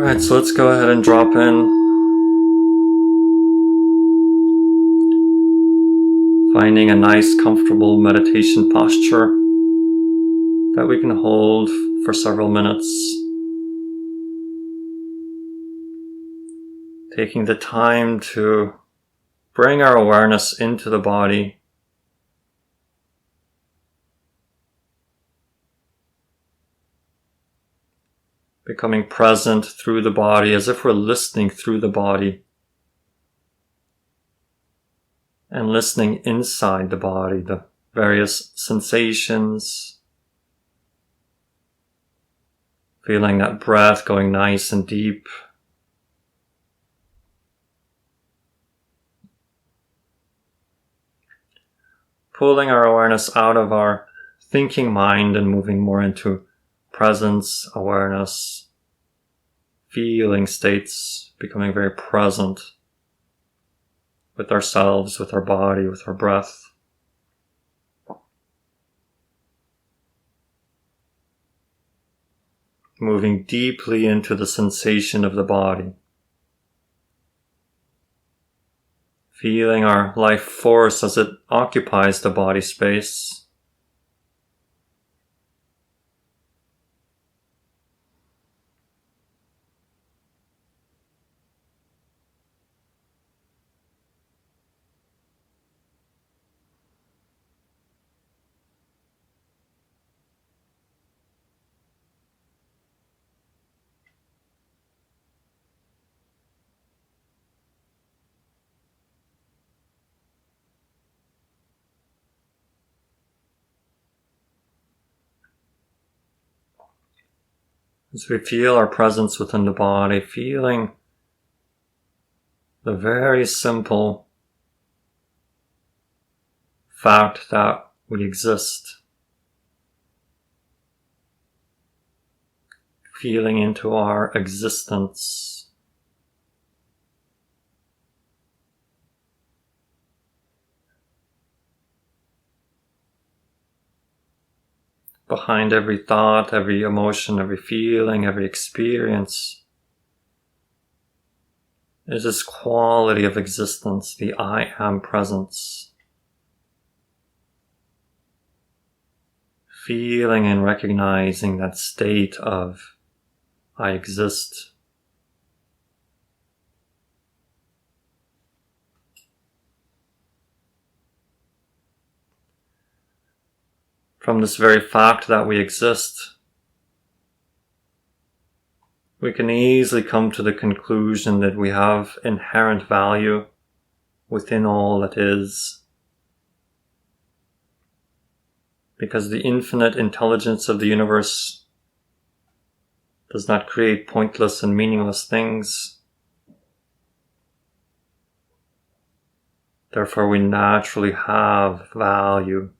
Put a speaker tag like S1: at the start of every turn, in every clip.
S1: Alright, so let's go ahead and drop in. Finding a nice, comfortable meditation posture that we can hold for several minutes. Taking the time to bring our awareness into the body. Becoming present through the body as if we're listening through the body. And listening inside the body, the various sensations. Feeling that breath going nice and deep. Pulling our awareness out of our thinking mind and moving more into presence, awareness, feeling states, becoming very present with ourselves, with our body, with our breath. Moving deeply into the sensation of the body. Feeling our life force as it occupies the body space. As we feel our presence within the body, feeling the very simple fact that we exist. Feeling into our existence. Behind every thought, every emotion, every feeling, every experience is this quality of existence, the I am presence. Feeling and recognizing that state of I exist. From this very fact that we exist, we can easily come to the conclusion that we have inherent value within all that is. Because the infinite intelligence of the universe does not create pointless and meaningless things. Therefore, we naturally have value.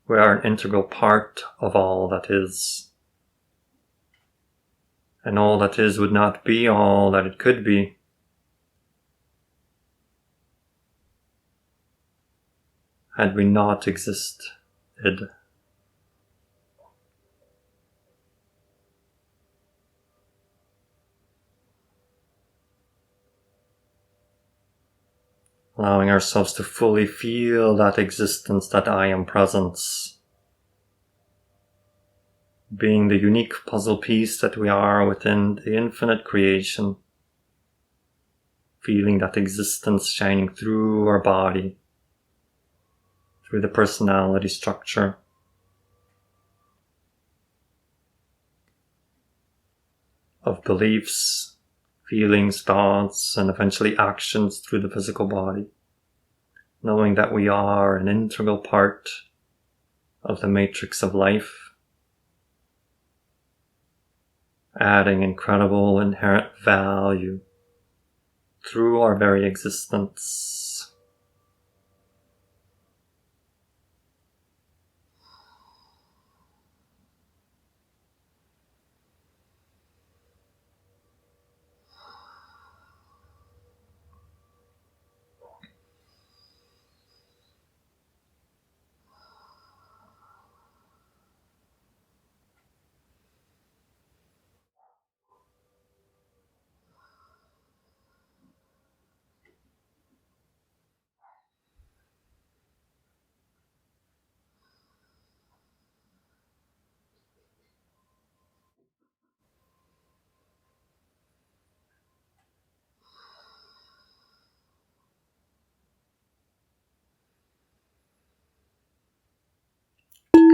S1: We are an integral part of all that is. And all that is would not be all that it could be had we not existed. Allowing ourselves to fully feel that existence, that I am presence. Being the unique puzzle piece that we are within the infinite creation. Feeling that existence shining through our body. Through the personality structure. Of beliefs, feelings, thoughts, and eventually actions through the physical body. Knowing that we are an integral part of the matrix of life. Adding incredible inherent value through our very existence.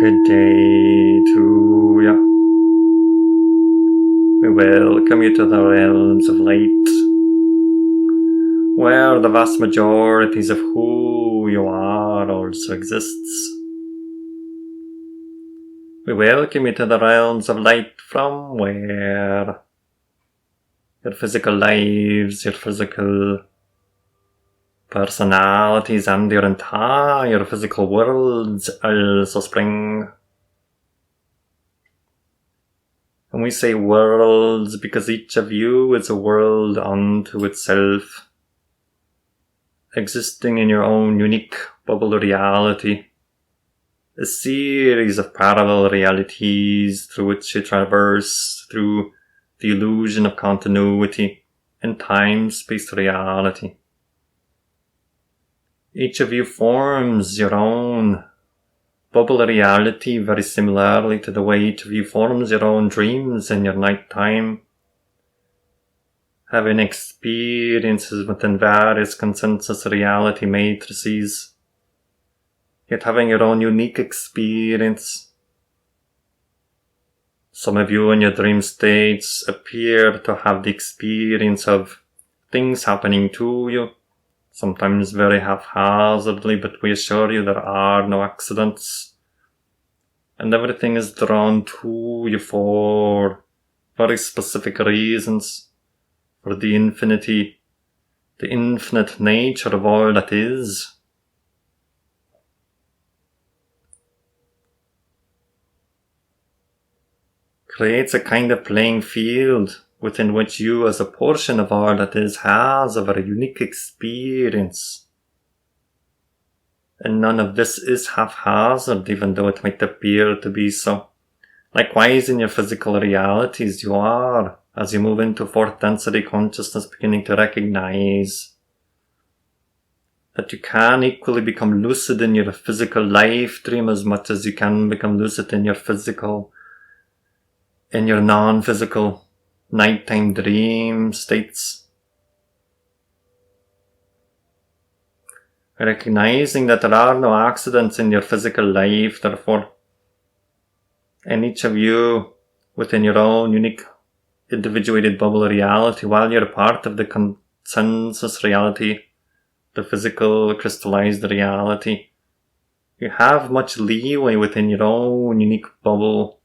S1: Good day to you. We welcome you to the realms of light, where the vast majorities of who you are also exists. We welcome you to the realms of light from where your physical lives, your physical personalities and your entire physical worlds also spring. And we say worlds because each of you is a world unto itself, existing in your own unique bubble reality, a series of parallel realities through which you traverse through the illusion of continuity and time-space reality. Each of you forms your own bubble reality very similarly to the way each of you forms your own dreams in your night time, having experiences within various consensus reality matrices, yet having your own unique experience. Some of you in your dream states appear to have the experience of things happening to you, sometimes very haphazardly, but we assure you there are no accidents. And everything is drawn to you for very specific reasons, for the infinite nature of all that is. Creates a kind of playing field within which you as a portion of all that is has a very unique experience. And none of this is haphazard, even though it might appear to be so. Likewise, in your physical realities, you are, as you move into fourth density consciousness, beginning to recognize that you can equally become lucid in your physical life dream as much as you can become lucid in your non-physical nighttime dream states. Recognizing that there are no accidents in your physical life, therefore, and each of you within your own unique individuated bubble reality, while you're part of the consensus reality, the physical crystallized reality, you have much leeway within your own unique bubble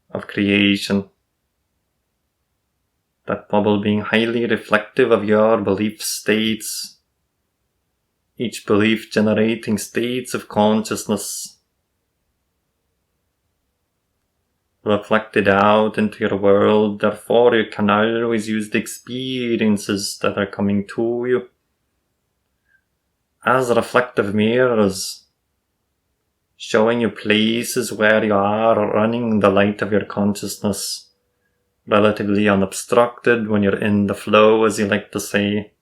S1: of creation. That bubble being highly reflective of your belief states, each belief generating states of consciousness reflected out into your world. Therefore, you can always use the experiences that are coming to you as reflective mirrors, showing you places where you are running the light of your consciousness relatively unobstructed when you're in the flow, as you like to say,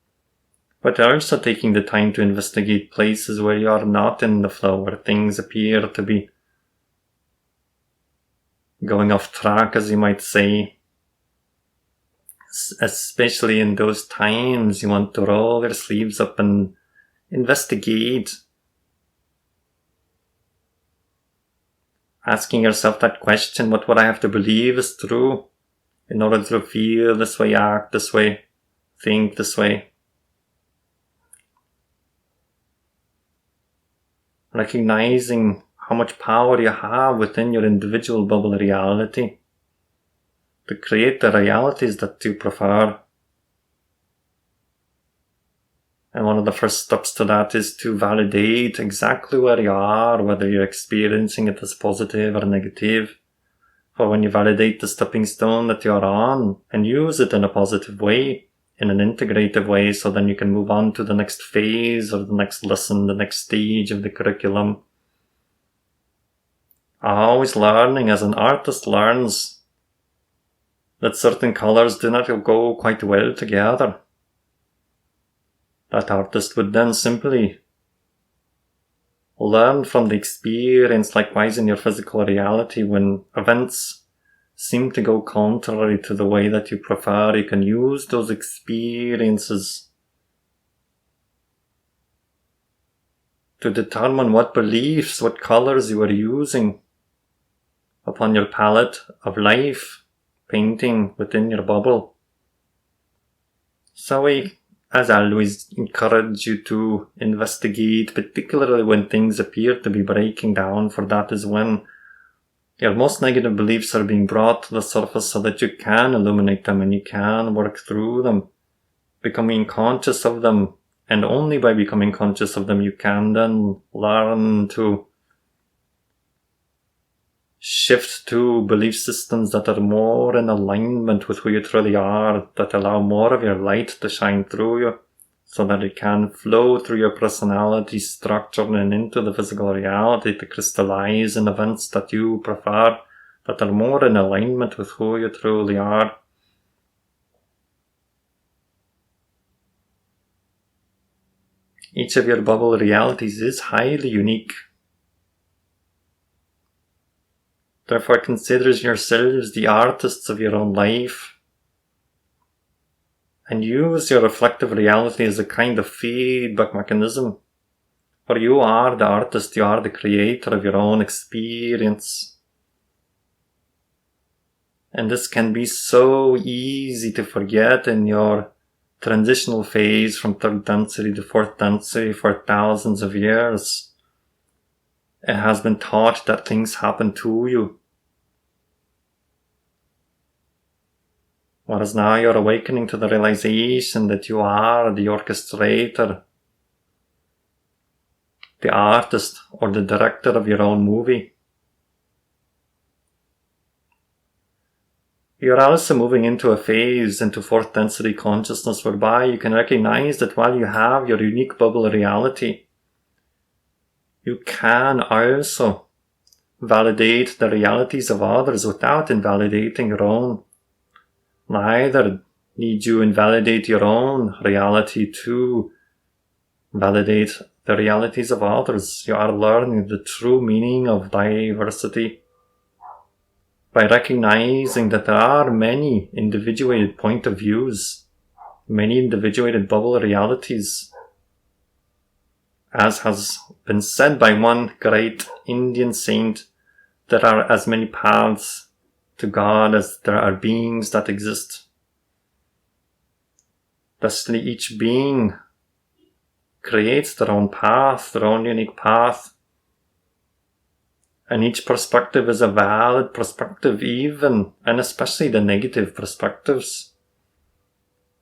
S1: but also taking the time to investigate places where you are not in the flow, where things appear to be going off track, as you might say. Especially in those times, you want to roll your sleeves up and investigate, asking yourself that question: what would I have to believe is true in order to feel this way, act this way, think this way? Recognizing how much power you have within your individual bubble reality to create the realities that you prefer. And one of the first steps to that is to validate exactly where you are, whether you're experiencing it as positive or negative. For when you validate the stepping stone that you're on and use it in a positive way, in an integrative way, so then you can move on to the next phase or the next lesson, the next stage of the curriculum. Always learning, as an artist learns that certain colors do not go quite well together. That artist would then simply learn from the experience. Likewise in your physical reality, when events seem to go contrary to the way that you prefer, you can use those experiences to determine what beliefs, what colors you are using upon your palette of life, painting within your bubble. So I, as always, encourage you to investigate, particularly when things appear to be breaking down, for that is when your most negative beliefs are being brought to the surface so that you can illuminate them and you can work through them, becoming conscious of them. And only by becoming conscious of them you can then learn to shift to belief systems that are more in alignment with who you truly are, that allow more of your light to shine through you, so that it can flow through your personality structure and into the physical reality to crystallize in events that you prefer, that are more in alignment with who you truly are. Each of your bubble realities is highly unique. Therefore, consider yourselves the artists of your own life, and use your reflective reality as a kind of feedback mechanism. For you are the artist, you are the creator of your own experience. And this can be so easy to forget in your transitional phase from third density to fourth density for thousands of years. It has been taught that things happen to you. Whereas now you're awakening to the realization that you are the orchestrator, the artist or the director of your own movie. You're also moving into a phase, into fourth density consciousness, whereby you can recognize that while you have your unique bubble reality, you can also validate the realities of others without invalidating your own. Neither need you invalidate your own reality to validate the realities of others. You are learning the true meaning of diversity by recognizing that there are many individuated point of views, many individuated bubble realities. As has been said by one great Indian saint, there are as many paths to God as there are beings that exist. Thusly, each being creates their own path, their own unique path. And each perspective is a valid perspective, even and especially the negative perspectives.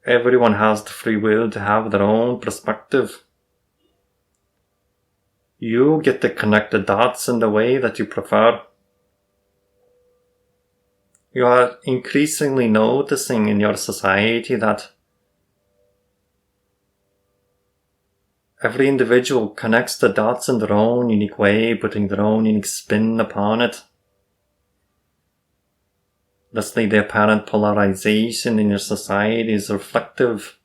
S1: Everyone has the free will to have their own perspective. You get to connect the dots in the way that you prefer. You are increasingly noticing in your society that every individual connects the dots in their own unique way, putting their own unique spin upon it. Thusly, the apparent polarization in your society is reflective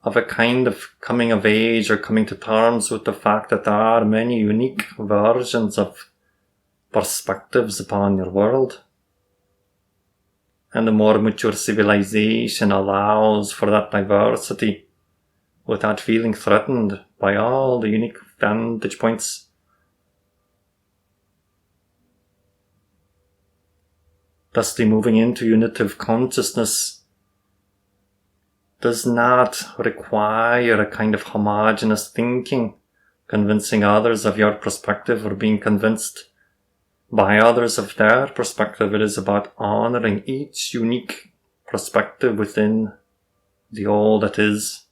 S1: of a kind of coming of age or coming to terms with the fact that there are many unique versions of perspectives upon your world. And the more mature civilization allows for that diversity without feeling threatened by all the unique vantage points. Thusly, moving into unitive consciousness does not require a kind of homogeneous thinking, convincing others of your perspective or being convinced by others of their perspective. It is about honoring each unique perspective within the all that is.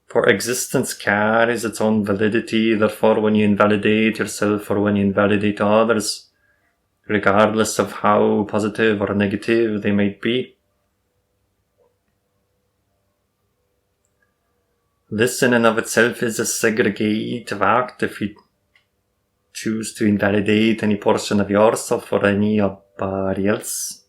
S1: For existence carries its own validity, therefore when you invalidate yourself or when you invalidate others, regardless of how positive or negative they might be, this in and of itself is a segregative act. If you choose to invalidate any portion of yourself or anybody else,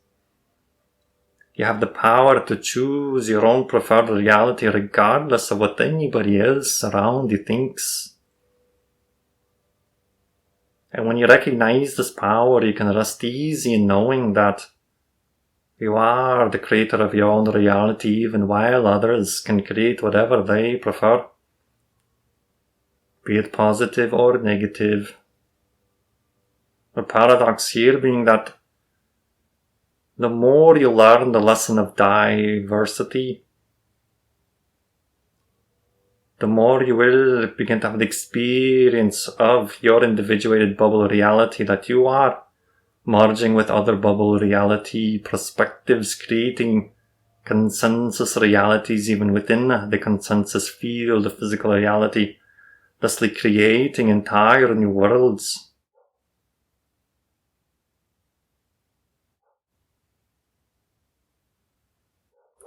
S1: you have the power to choose your own preferred reality regardless of what anybody else around you thinks. And when you recognize this power, you can rest easy in knowing that You are the creator of your own reality, even while others can create whatever they prefer, be it positive or negative. The paradox here being that the more you learn the lesson of diversity, the more you will begin to have the experience of your individuated bubble reality, that you are merging with other bubble reality perspectives, creating consensus realities even within the consensus field of physical reality, thusly creating entire new worlds.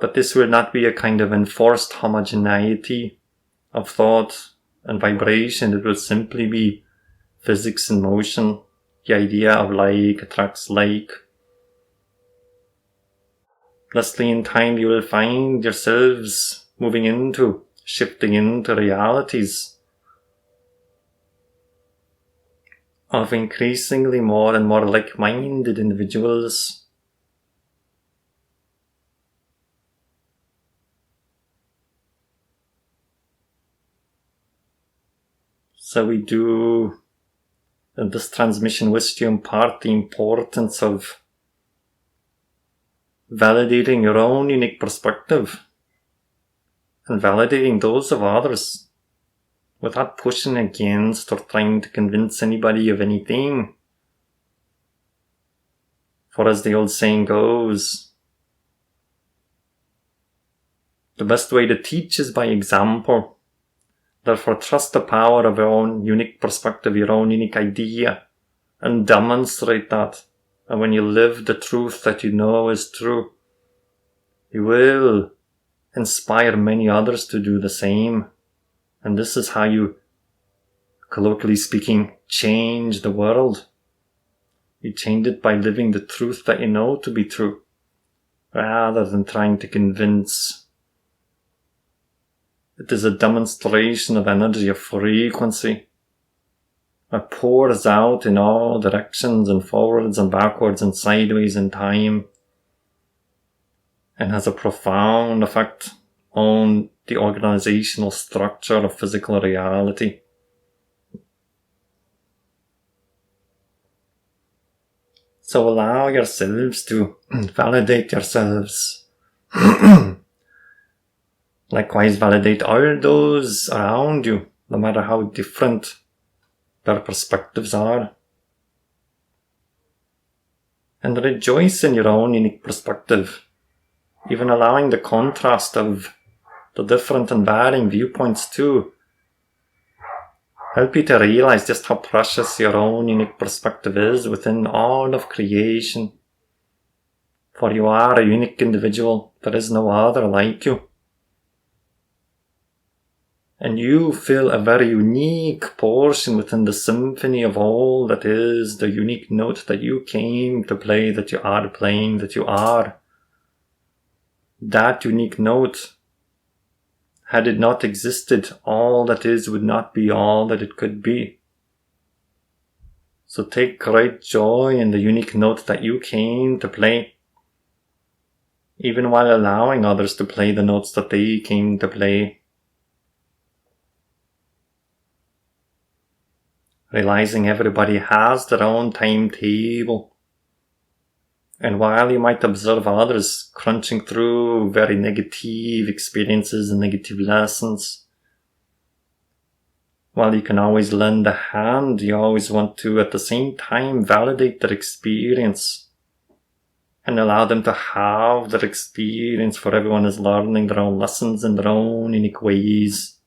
S1: But this will not be a kind of enforced homogeneity of thought and vibration. It will simply be physics in motion. The idea of like attracts like. Thusly, in time, you will find yourselves shifting into realities of increasingly more and more like-minded individuals. So we do, in this transmission, wish to impart the importance of validating your own unique perspective and validating those of others without pushing against or trying to convince anybody of anything. For as the old saying goes, the best way to teach is by example. Therefore, trust the power of your own unique perspective, your own unique idea, and demonstrate that. And when you live the truth that you know is true, you will inspire many others to do the same. And this is how you, colloquially speaking, change the world. You change it by living the truth that you know to be true, rather than trying to convince. It is a demonstration of energy, of frequency, that pours out in all directions and forwards and backwards and sideways in time, and has a profound effect on the organizational structure of physical reality. So allow yourselves to validate yourselves. Likewise, validate all those around you, no matter how different their perspectives are. And rejoice in your own unique perspective, even allowing the contrast of the different and varying viewpoints too. Help you to realize just how precious your own unique perspective is within all of creation. For you are a unique individual, there is no other like you. And you fill a very unique portion within the symphony of all that is the unique note that you came to play, that you are playing, that you are. That unique note, had it not existed, all that is would not be all that it could be. So take great joy in the unique note that you came to play, even while allowing others to play the notes that they came to play. Realizing everybody has their own timetable. And while you might observe others crunching through very negative experiences and negative lessons, while you can always lend a hand, you always want to at the same time validate their experience and allow them to have their experience, for everyone is learning their own lessons in their own unique ways.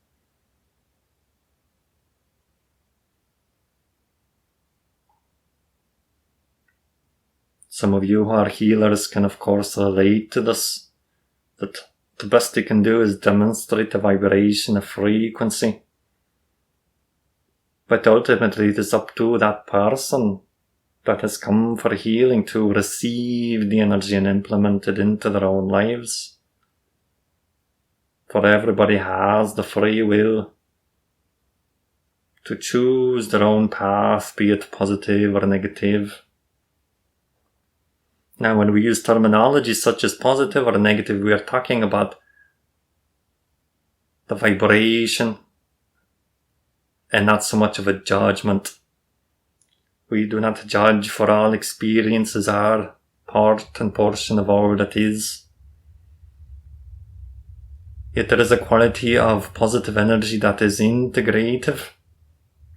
S1: Some of you who are healers can of course relate to this, that the best you can do is demonstrate a vibration, a frequency. But ultimately it is up to that person that has come for healing to receive the energy and implement it into their own lives. For everybody has the free will to choose their own path, be it positive or negative. Now, when we use terminology such as positive or negative, we are talking about the vibration and not so much of a judgment. We do not judge, for all experiences are part and portion of all that is. Yet there is a quality of positive energy that is integrative,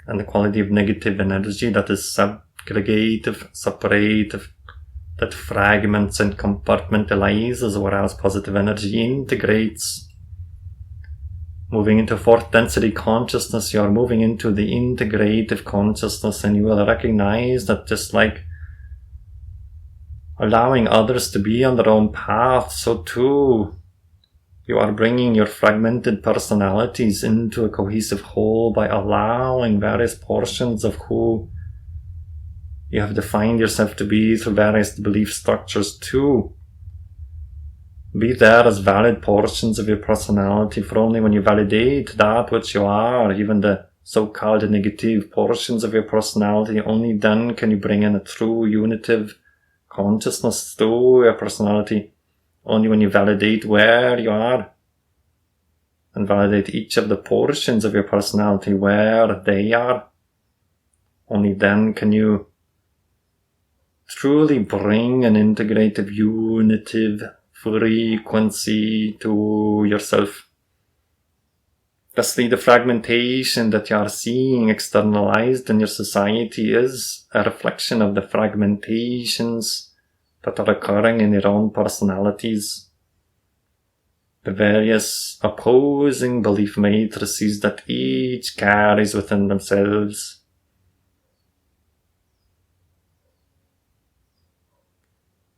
S1: and the quality of negative energy that is segregative, separative, that fragments and compartmentalizes, whereas positive energy integrates. Moving into fourth density consciousness, you are moving into the integrative consciousness, and you will recognize that just like allowing others to be on their own path, so too you are bringing your fragmented personalities into a cohesive whole by allowing various portions of who you have defined yourself to be through various belief structures to be there as valid portions of your personality. For only when you validate that which you are, even the so-called negative portions of your personality, only then can you bring in a true unitive consciousness through your personality. Only when you validate where you are and validate each of the portions of your personality where they are, only then can you truly bring an integrative, unitive frequency to yourself. Thusly, the fragmentation that you are seeing externalized in your society is a reflection of the fragmentations that are occurring in your own personalities. The various opposing belief matrices that each carries within themselves.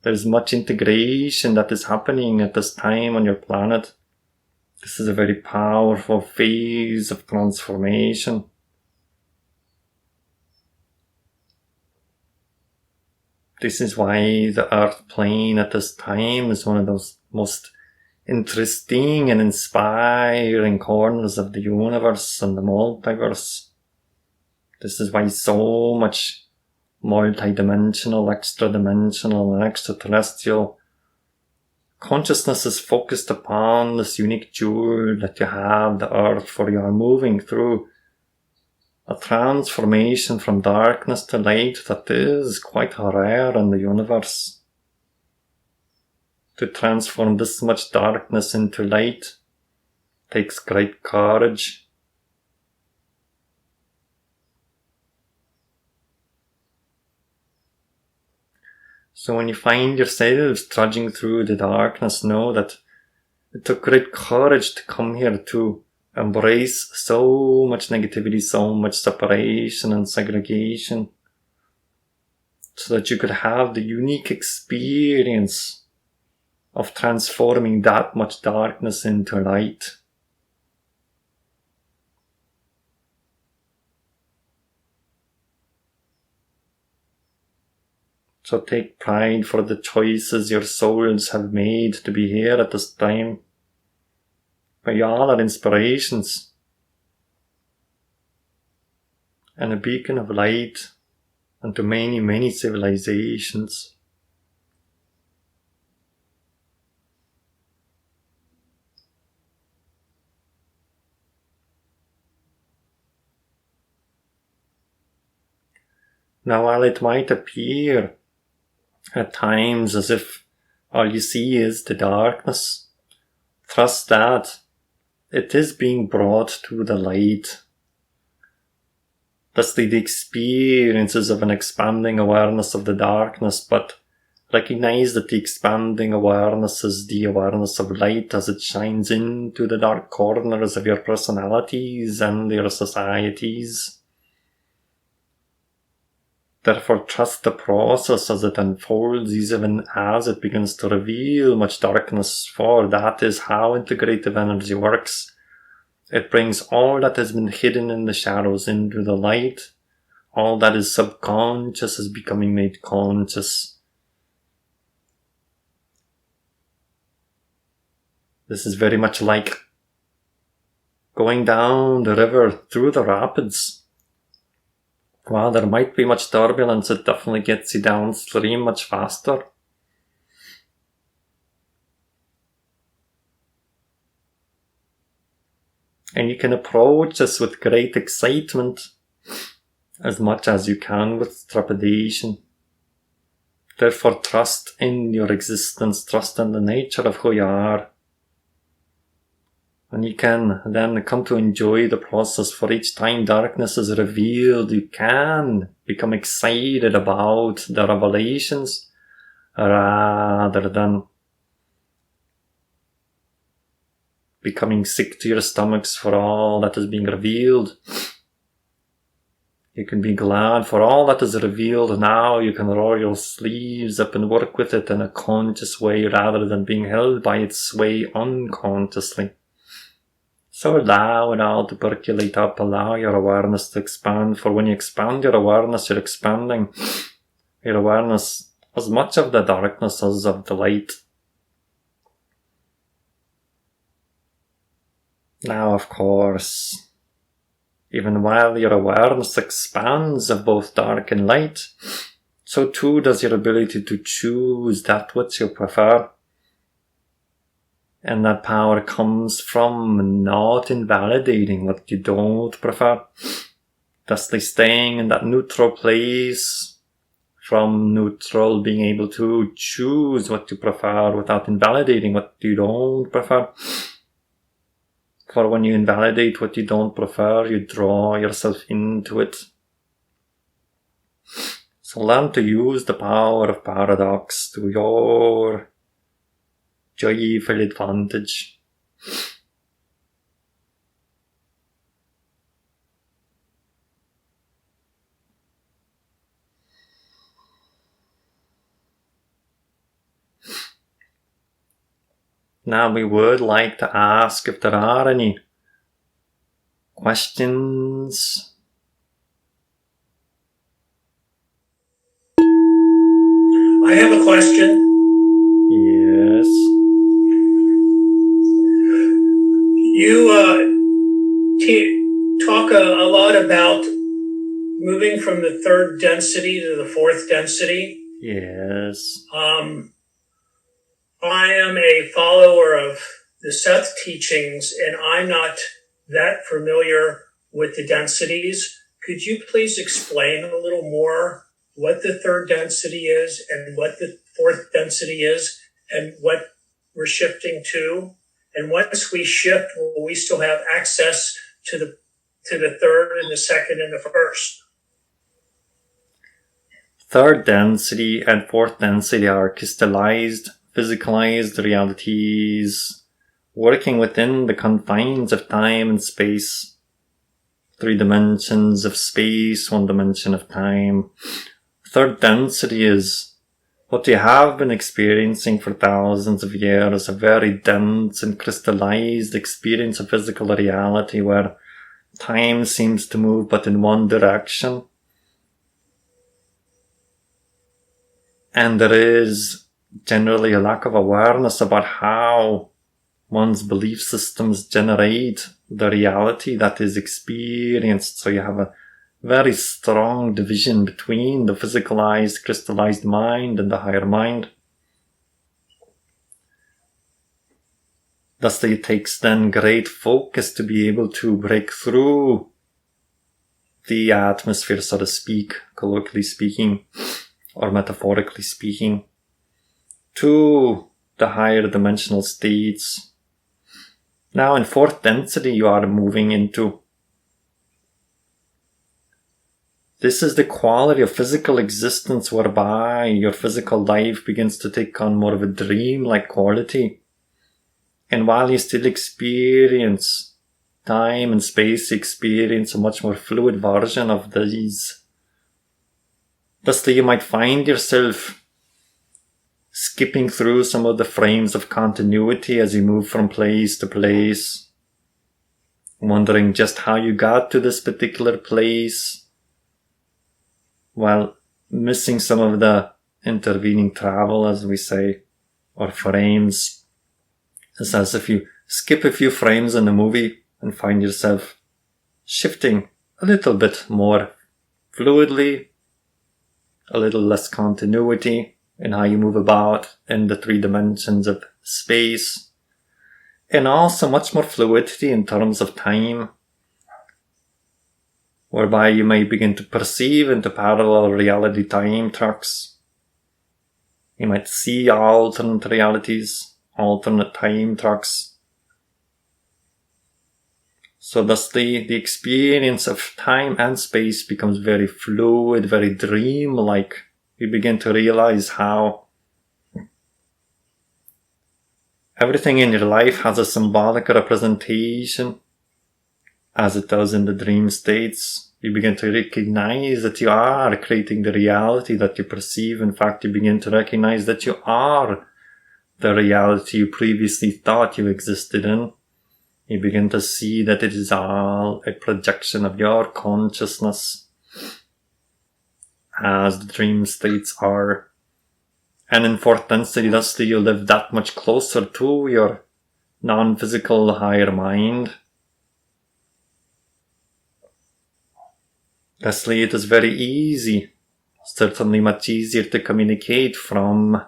S1: There's much integration that is happening at this time on your planet. This is a very powerful phase of transformation. This is why the Earth plane at this time is one of those most interesting and inspiring corners of the universe and the multiverse. This is why so much multidimensional, extra-dimensional, and extraterrestrial consciousness is focused upon this unique jewel that you have, the Earth, for you are moving through a transformation from darkness to light that is quite rare in the universe. To transform this much darkness into light takes great courage. So when you find yourselves trudging through the darkness, know that it took great courage to come here to embrace so much negativity, so much separation and segregation, so that you could have the unique experience of transforming that much darkness into light. So take pride for the choices your souls have made to be here at this time. For you all are inspirations and a beacon of light unto many, many civilizations. Now, while it might appear at times as if all you see is the darkness, trust that it is being brought to the light. Thusly, the experiences of an expanding awareness of the darkness, but recognize that the expanding awareness is the awareness of light as it shines into the dark corners of your personalities and your societies. Therefore, trust the process as it unfolds, even as it begins to reveal much darkness, for that is how integrative energy works. It brings all that has been hidden in the shadows into the light. All that is subconscious is becoming made conscious. This is very much like going down the river through the rapids. While there might be much turbulence, it definitely gets you downstream much faster. And you can approach this with great excitement, as much as you can with trepidation. Therefore, trust in your existence, trust in the nature of who you are. And you can then come to enjoy the process. For each time darkness is revealed, you can become excited about the revelations rather than becoming sick to your stomachs for all that is being revealed. You can be glad for all that is revealed now. You can roll your sleeves up and work with it in a conscious way rather than being held by its sway unconsciously. So allow it all to percolate up, allow your awareness to expand. For when you expand your awareness, you're expanding your awareness as much of the darkness as of the light. Now, of course, even while your awareness expands of both dark and light, so too does your ability to choose that which you prefer. And that power comes from not invalidating what you don't prefer, thusly staying in that neutral place, from neutral being able to choose what you prefer without invalidating what you don't prefer. For when you invalidate what you don't prefer, you draw yourself into it. So learn to use the power of paradox to your joyful advantage. Now we would like to ask if there are any questions.
S2: I have a question.
S1: Yes.
S2: You talk a lot about moving from the third density to the fourth density.
S1: Yes.
S2: I am a follower of the Seth teachings, and I'm not that familiar with the densities. Could you please explain a little more what the third density is and what the fourth density is and what we're shifting to? And once we shift, will we still have access to the third and the second and the first?
S1: Third density and fourth density are crystallized, physicalized realities working within the confines of time and space. 3 dimensions of space, 1 dimension of time. Third density is what you have been experiencing for thousands of years, a very dense and crystallized experience of physical reality where time seems to move but in one direction. And there is generally a lack of awareness about how one's belief systems generate the reality that is experienced. So you have a very strong division between the physicalized, crystallized mind and the higher mind. Thus, it takes then great focus to be able to break through the atmosphere, so to speak, colloquially speaking, or metaphorically speaking, to the higher dimensional states. Now, in fourth density, you are moving into. This is the quality of physical existence whereby your physical life begins to take on more of a dream-like quality. And while you still experience time and space, you experience a much more fluid version of these. Thusly, you might find yourself skipping through some of the frames of continuity as you move from place to place, wondering just how you got to this particular place, while missing some of the intervening travel, as we say, or frames. It's as if you skip a few frames in a movie and find yourself shifting a little bit more fluidly, a little less continuity in how you move about in the 3 dimensions of space. and also much more fluidity in terms of time, whereby you may begin to perceive into parallel reality time tracks. You might see alternate realities, alternate time tracks. So thus the experience of time and space becomes very fluid, very dreamlike. You begin to realize how everything in your life has a symbolic representation, as it does in the dream states. You begin to recognize that you are creating the reality that you perceive. In fact, you begin to recognize that you are the reality you previously thought you existed in. You begin to see that it is all a projection of your consciousness, as the dream states are. And in fourth density, thusly you live that much closer to your non-physical higher mind. Thusly it is very easy, certainly much easier to communicate from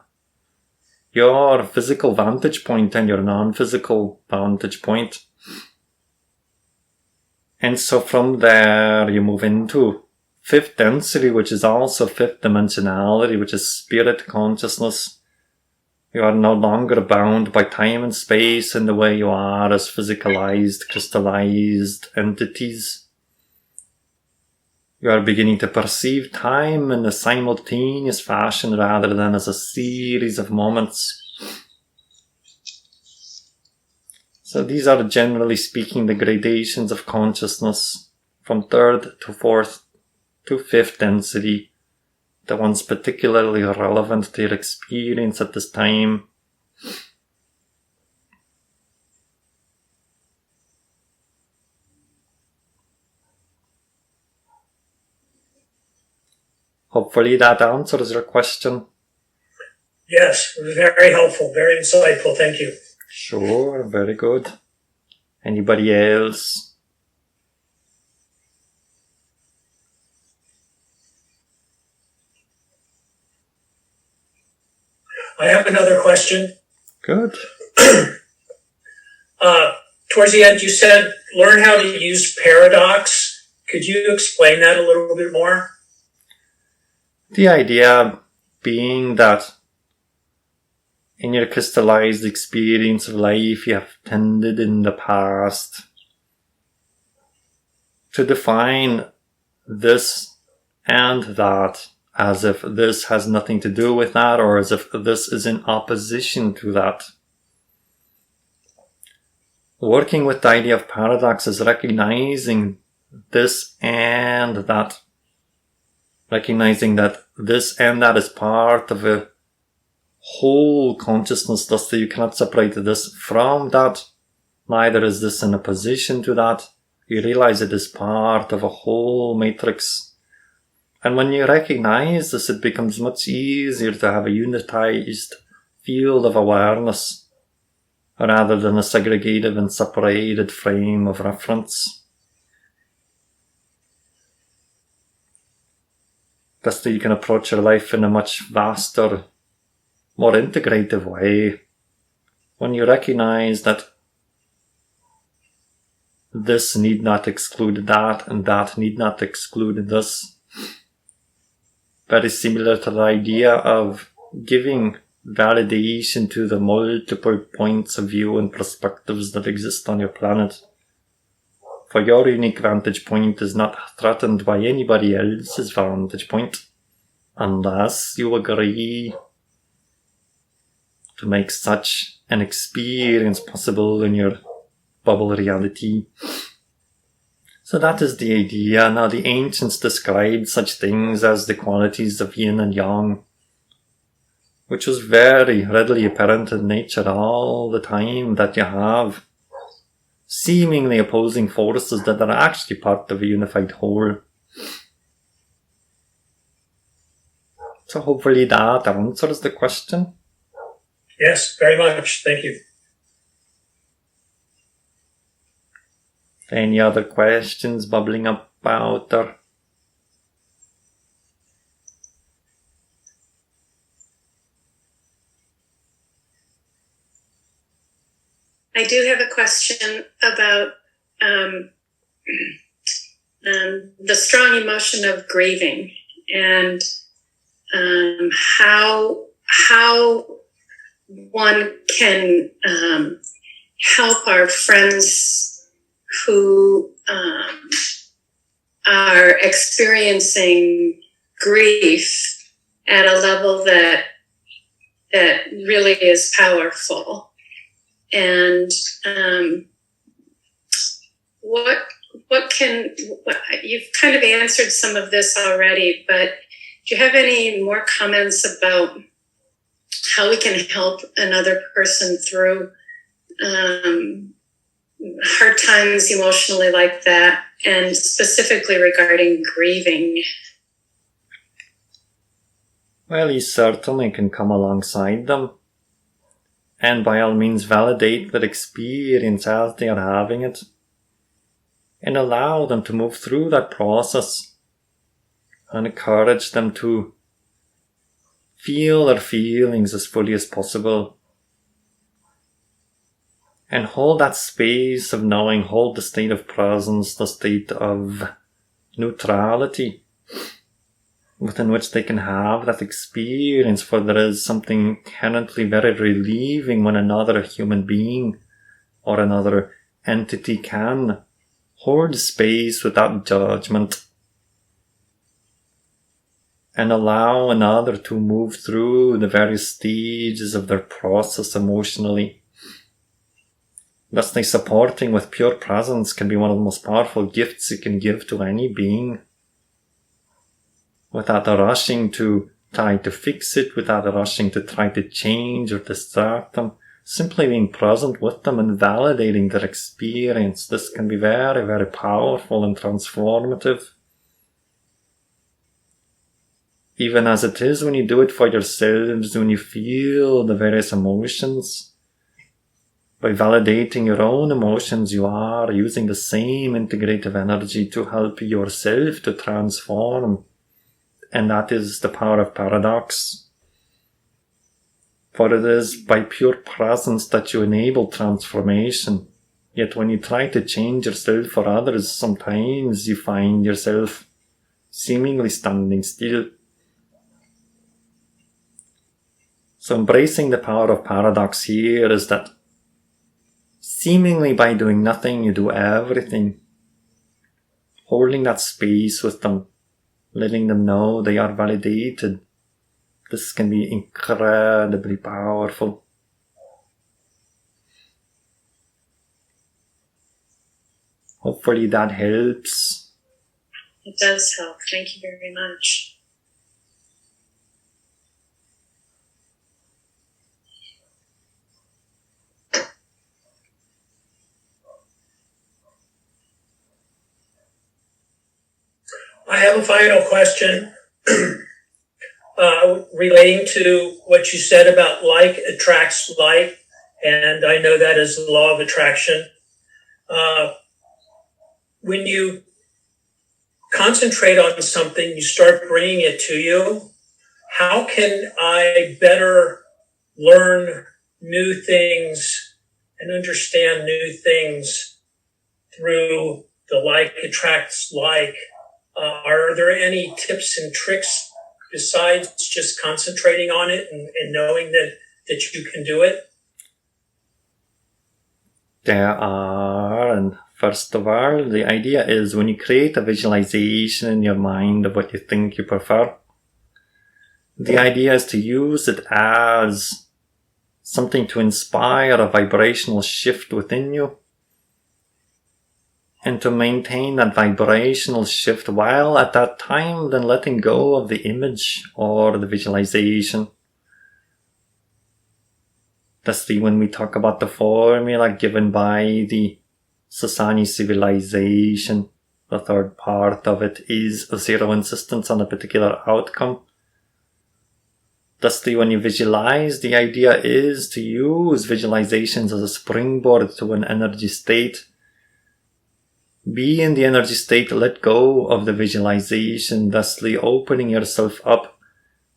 S1: your physical vantage point and your non-physical vantage point. And so from there you move into fifth density, which is also fifth dimensionality, which is spirit consciousness. You are no longer bound by time and space in the way you are as physicalized, crystallized entities. You are beginning to perceive time in a simultaneous fashion rather than as a series of moments. So these are, generally speaking, the gradations of consciousness from third to fourth to fifth density, the ones particularly relevant to your experience at this time. Hopefully that answers your question.
S2: Yes, very helpful, very insightful. Thank you.
S1: Sure, very good. Anybody else?
S2: I have another question.
S1: Good.
S2: Towards the end, you said learn how to use paradox. Could you explain that a little bit more?
S1: The idea being that in your crystallized experience of life, you have tended in the past to define this and that as if this has nothing to do with that, or as if this is in opposition to that. Working with the idea of paradox is recognizing this and that. Recognizing that this and that is part of a whole consciousness, thus that you cannot separate this from that. Neither is this in opposition to that. You realize it is part of a whole matrix. And when you recognize this, it becomes much easier to have a unitized field of awareness rather than a segregated and separated frame of reference. Thus that you can approach your life in a much vaster, more integrative way when you recognize that this need not exclude that and that need not exclude this. Very similar to the idea of giving validation to the multiple points of view and perspectives that exist on your planet. For your unique vantage point is not threatened by anybody else's vantage point, unless you agree to make such an experience possible in your bubble reality. So that is the idea. Now the ancients described such things as the qualities of yin and yang, which was very readily apparent in nature all the time, that you have seemingly opposing forces that are actually part of a unified whole. So hopefully that answers the question.
S2: Yes, very much. Thank you.
S1: Any other questions bubbling up out there?
S3: I do have a question about the strong emotion of grieving and how one can help our friends who are experiencing grief at a level that really is powerful. And you've kind of answered some of this already, but do you have any more comments about how we can help another person through hard times emotionally like that, and specifically regarding grieving?
S1: Well, you certainly can come alongside them and by all means validate their experience as they are having it and allow them to move through that process and encourage them to feel their feelings as fully as possible and hold that space of knowing, hold the state of presence, the state of neutrality within which they can have that experience, for there is something inherently very relieving when another human being or another entity can hold space without judgment and allow another to move through the various stages of their process emotionally. Thusly, supporting with pure presence can be one of the most powerful gifts you can give to any being, without rushing to try to fix it, without rushing to try to change or distract them. Simply being present with them and validating their experience. This can be very, very powerful and transformative. Even as it is when you do it for yourselves, when you feel the various emotions. By validating your own emotions, you are using the same integrative energy to help yourself to transform. And that is the power of paradox. For it is by pure presence that you enable transformation. Yet when you try to change yourself for others, sometimes you find yourself seemingly standing still. So embracing the power of paradox here is that seemingly by doing nothing, you do everything. Holding that space with them, letting them know they are validated. This can be incredibly powerful. Hopefully that helps.
S3: It does help. Thank you very much.
S2: I have a final question relating to what you said about like attracts like, and I know that is the law of attraction. When you concentrate on something, you start bringing it to you. How can I better learn new things and understand new things through the like attracts like? Are there any tips and tricks besides just concentrating on it and knowing that you can do it?
S1: There are, and first of all, the idea is when you create a visualization in your mind of what you think you prefer, the idea is to use it as something to inspire a vibrational shift within you, and to maintain that vibrational shift while at that time then letting go of the image or the visualization. Thusly, when we talk about the formula given by the Sasani civilization, the third part of it is zero insistence on a particular outcome. Thusly, when you visualize, the idea is to use visualizations as a springboard to an energy state. Be in the energy state, let go of the visualization, thusly opening yourself up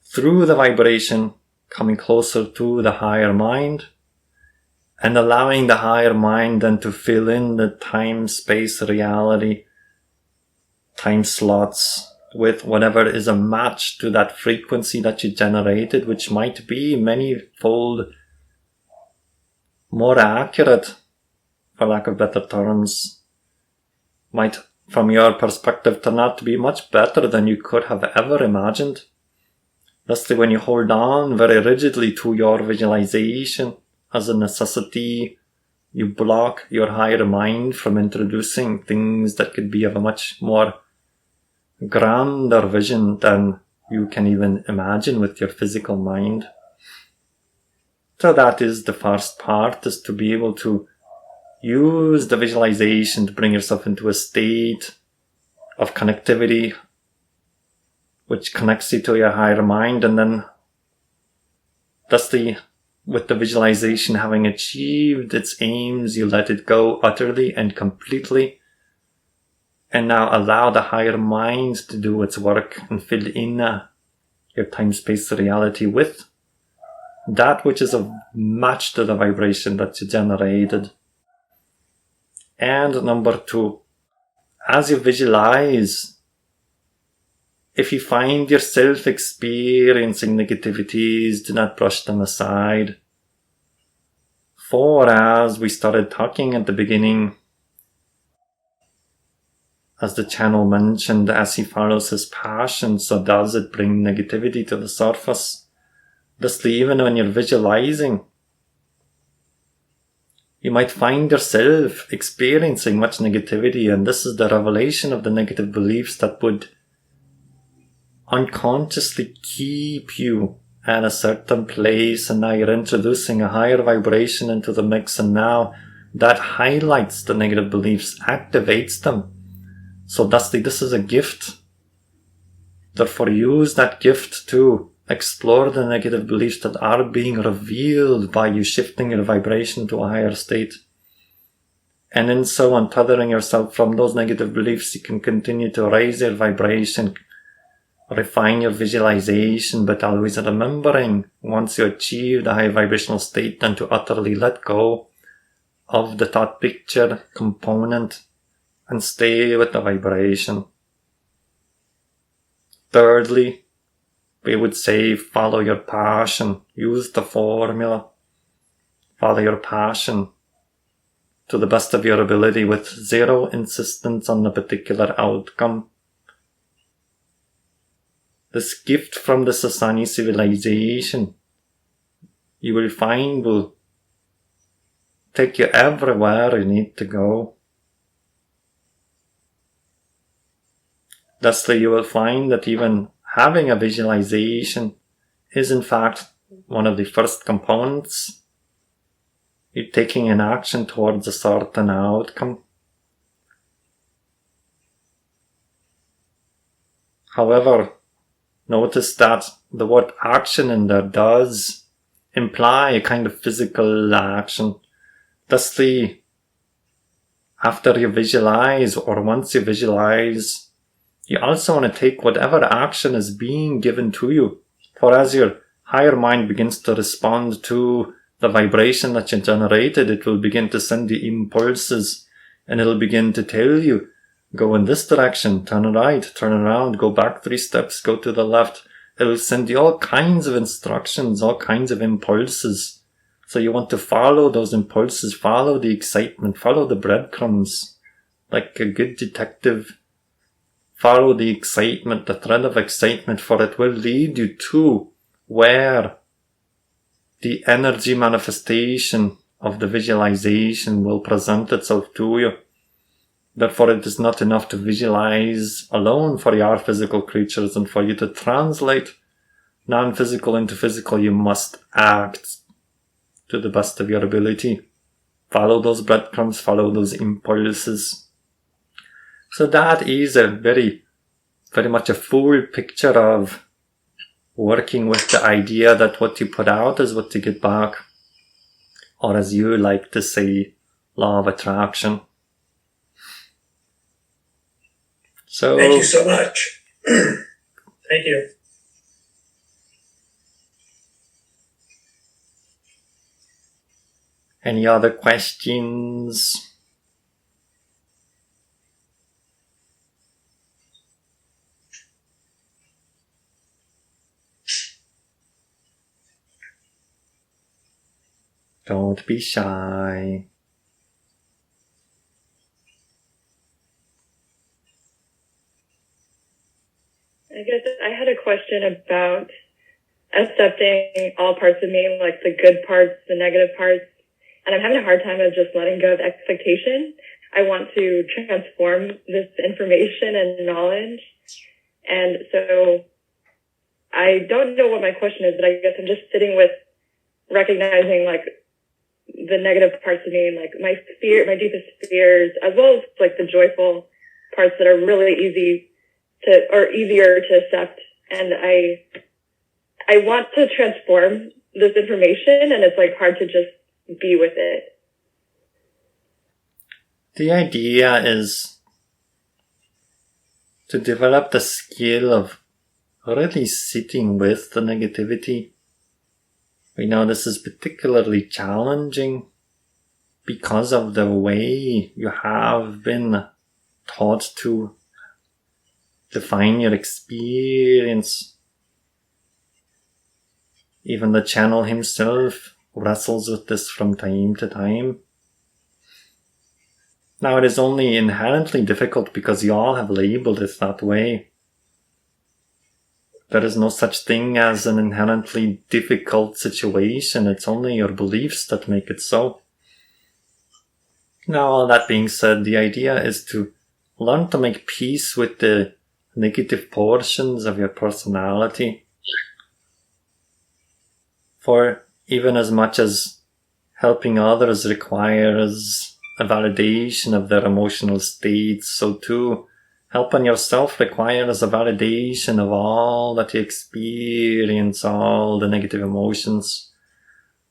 S1: through the vibration, coming closer to the higher mind, and allowing the higher mind then to fill in the time, space, reality, time slots with whatever is a match to that frequency that you generated, which might be many-fold more accurate, for lack of better terms, might, from your perspective, turn out to be much better than you could have ever imagined. Thusly, when you hold on very rigidly to your visualization as a necessity, you block your higher mind from introducing things that could be of a much more grander vision than you can even imagine with your physical mind. So that is the first part, is to be able to use the visualization to bring yourself into a state of connectivity which connects you to your higher mind, and then thusly, with the visualization having achieved its aims, you let it go utterly and completely, and now allow the higher mind to do its work and fill in your time-space reality with that which is a match to the vibration that you generated. And number 2, as you visualize, if you find yourself experiencing negativities, do not brush them aside. For as we started talking at the beginning, as the channel mentioned, as he follows his passion, so does it bring negativity to the surface. Thusly, even when you're visualizing, you might find yourself experiencing much negativity, and this is the revelation of the negative beliefs that would unconsciously keep you at a certain place, and now you're introducing a higher vibration into the mix, and now that highlights the negative beliefs, activates them. So thusly, this is a gift. Therefore, use that gift to explore the negative beliefs that are being revealed by you shifting your vibration to a higher state. And in so untethering yourself from those negative beliefs, you can continue to raise your vibration, refine your visualization, but always remembering, once you achieve the high vibrational state, then to utterly let go of the thought picture component and stay with the vibration. Thirdly, we would say follow your passion. Use the formula. Follow your passion to the best of your ability with zero insistence on a particular outcome. This gift from the Sasani civilization, you will find, will take you everywhere you need to go. Thusly, you will find that even having a visualization is in fact one of the first components. You're taking an action towards a certain outcome. However, notice that the word action in there does imply a kind of physical action. Thusly, after you visualize, or once you visualize, you also want to take whatever action is being given to you. For as your higher mind begins to respond to the vibration that you generated, it will begin to send you impulses, and it'll begin to tell you, go in this direction, turn right, turn around, go back 3 steps, go to the left. It'll send you all kinds of instructions, all kinds of impulses. So you want to follow those impulses, follow the excitement, follow the breadcrumbs. Like a good detective, follow the excitement, the thread of excitement, for it will lead you to where the energy manifestation of the visualization will present itself to you. Therefore, it is not enough to visualize alone for your physical creatures, and for you to translate non-physical into physical, you must act to the best of your ability. Follow those breadcrumbs, follow those impulses. So that is a very, very much a full picture of working with the idea that what you put out is what you get back. Or as you like to say, law of attraction. So,
S2: thank you so much. Thank you.
S1: Any other questions? Don't be shy.
S4: I guess I had a question about accepting all parts of me, like the good parts, the negative parts. And I'm having a hard time of just letting go of expectation. I want to transform this information and knowledge. And so I don't know what my question is, but I guess I'm just sitting with recognizing like the negative parts of me, like my deepest fears, as well as like the joyful parts that are really easier to accept. And I want to transform this information, and it's like hard to just be with it.
S1: The idea is to develop the skill of really sitting with the negativity. We know this is particularly challenging because of the way you have been taught to define your experience. Even the channel himself wrestles with this from time to time. Now, it is only inherently difficult because you all have labeled it that way. There is no such thing as an inherently difficult situation. It's only your beliefs that make it so. Now, all that being said, the idea is to learn to make peace with the negative portions of your personality. For even as much as helping others requires a validation of their emotional states, so too helping yourself requires a validation of all that you experience, all the negative emotions.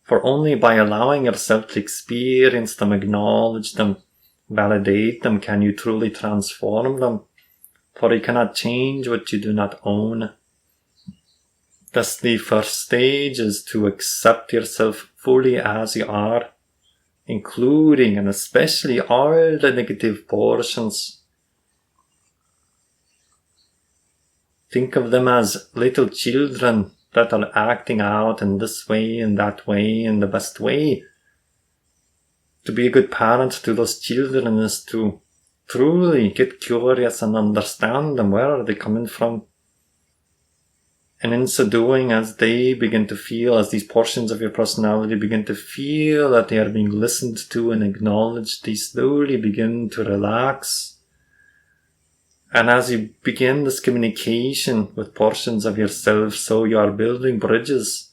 S1: For only by allowing yourself to experience them, acknowledge them, validate them, can you truly transform them. For you cannot change what you do not own. Thus, the first stage is to accept yourself fully as you are, including and especially all the negative portions. Think of them as little children that are acting out in this way and that way, and the best way to be a good parent to those children is to truly get curious and understand them. Where are they coming from? And in so doing, as they begin to feel, as these portions of your personality begin to feel that they are being listened to and acknowledged, they slowly begin to relax. And as you begin this communication with portions of yourself, so you are building bridges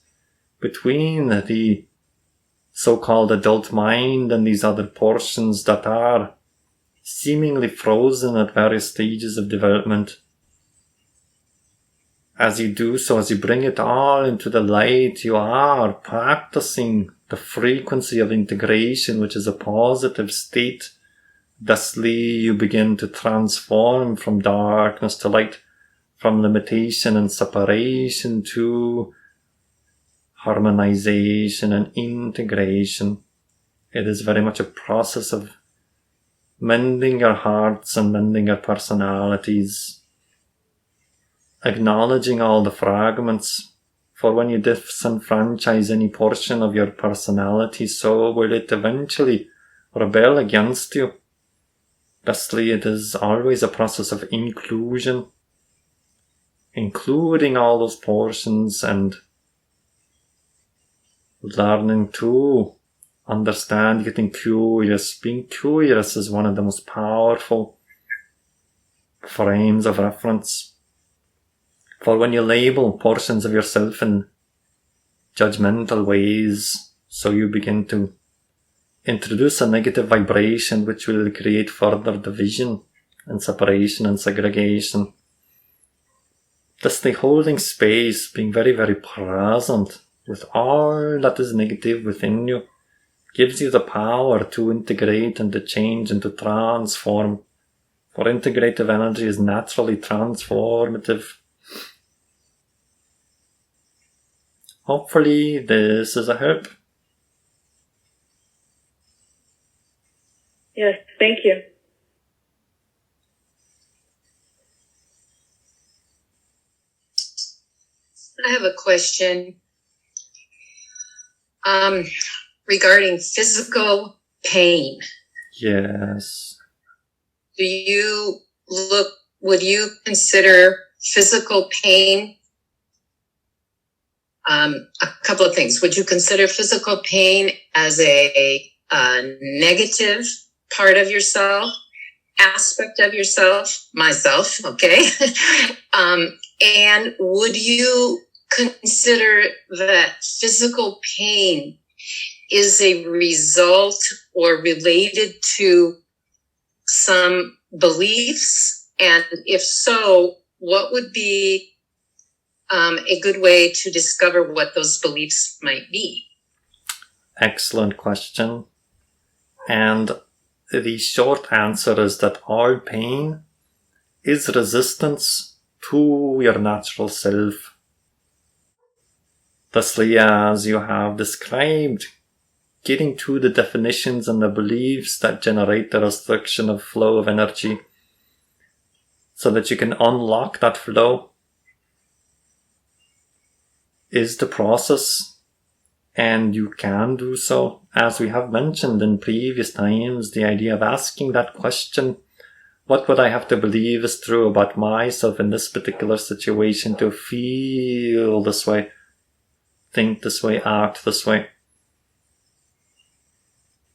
S1: between the so-called adult mind and these other portions that are seemingly frozen at various stages of development. As you do so, as you bring it all into the light, you are practicing the frequency of integration, which is a positive state. Thusly, you begin to transform from darkness to light, from limitation and separation to harmonization and integration. It is very much a process of mending your hearts and mending your personalities, acknowledging all the fragments. For when you disenfranchise any portion of your personality, so will it eventually rebel against you. Thusly, it is always a process of inclusion, including all those portions and learning to understand, getting curious. Being curious is one of the most powerful frames of reference. For when you label portions of yourself in judgmental ways, so you begin to introduce a negative vibration which will create further division and separation and segregation. Thusly, holding space, being very, very present with all that is negative within you, gives you the power to integrate and to change and to transform. For integrative energy is naturally transformative. Hopefully this is a help.
S4: Yes, thank you.
S3: I have a question regarding physical pain.
S1: Yes.
S3: Would you consider physical pain? A couple of things. Would you consider physical pain as a negative part of yourself, aspect of yourself, myself, okay? And would you consider that physical pain is a result or related to some beliefs? And if so, what would be a good way to discover what those beliefs might be?
S1: Excellent question. And the short answer is that all pain is resistance to your natural self. Thusly, as you have described, getting to the definitions and the beliefs that generate the restriction of flow of energy so that you can unlock that flow is the process, and you can do so. As we have mentioned in previous times, the idea of asking that question, what would I have to believe is true about myself in this particular situation to feel this way, think this way, act this way?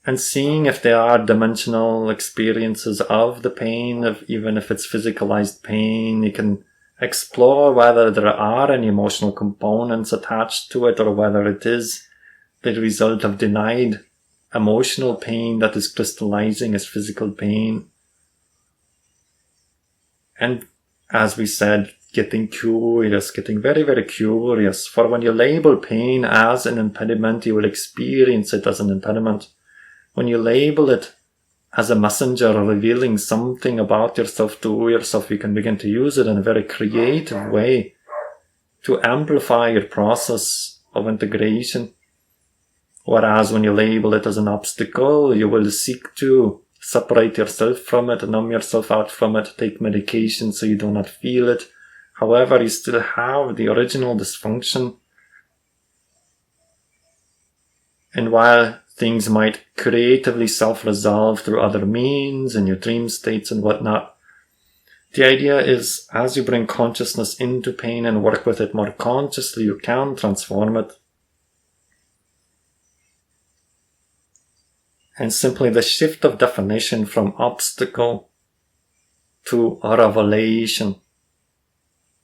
S1: And seeing if there are dimensional experiences of the pain, even if it's physicalized pain, you can explore whether there are any emotional components attached to it or whether it is the result of denied emotional pain that is crystallizing as physical pain. And as we said, getting curious, getting very, very curious. For when you label pain as an impediment, you will experience it as an impediment. When you label it as a messenger revealing something about yourself to yourself, you can begin to use it in a very creative way to amplify your process of integration. Whereas when you label it as an obstacle, you will seek to separate yourself from it, numb yourself out from it, take medication so you do not feel it. However, you still have the original dysfunction. And while things might creatively self-resolve through other means in your dream states and whatnot, the idea is as you bring consciousness into pain and work with it more consciously, you can transform it. And simply the shift of definition from obstacle to revelation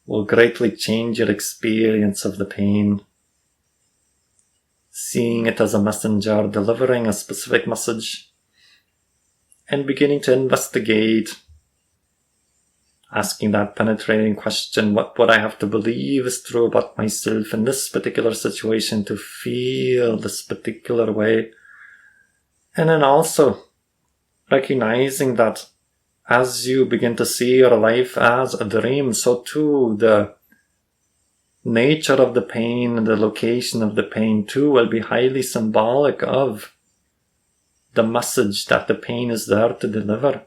S1: will greatly change your experience of the pain. Seeing it as a messenger delivering a specific message and beginning to investigate, asking that penetrating question, what would I have to believe is true about myself in this particular situation to feel this particular way? And then also recognizing that as you begin to see your life as a dream, so too the nature of the pain and the location of the pain too will be highly symbolic of the message that the pain is there to deliver.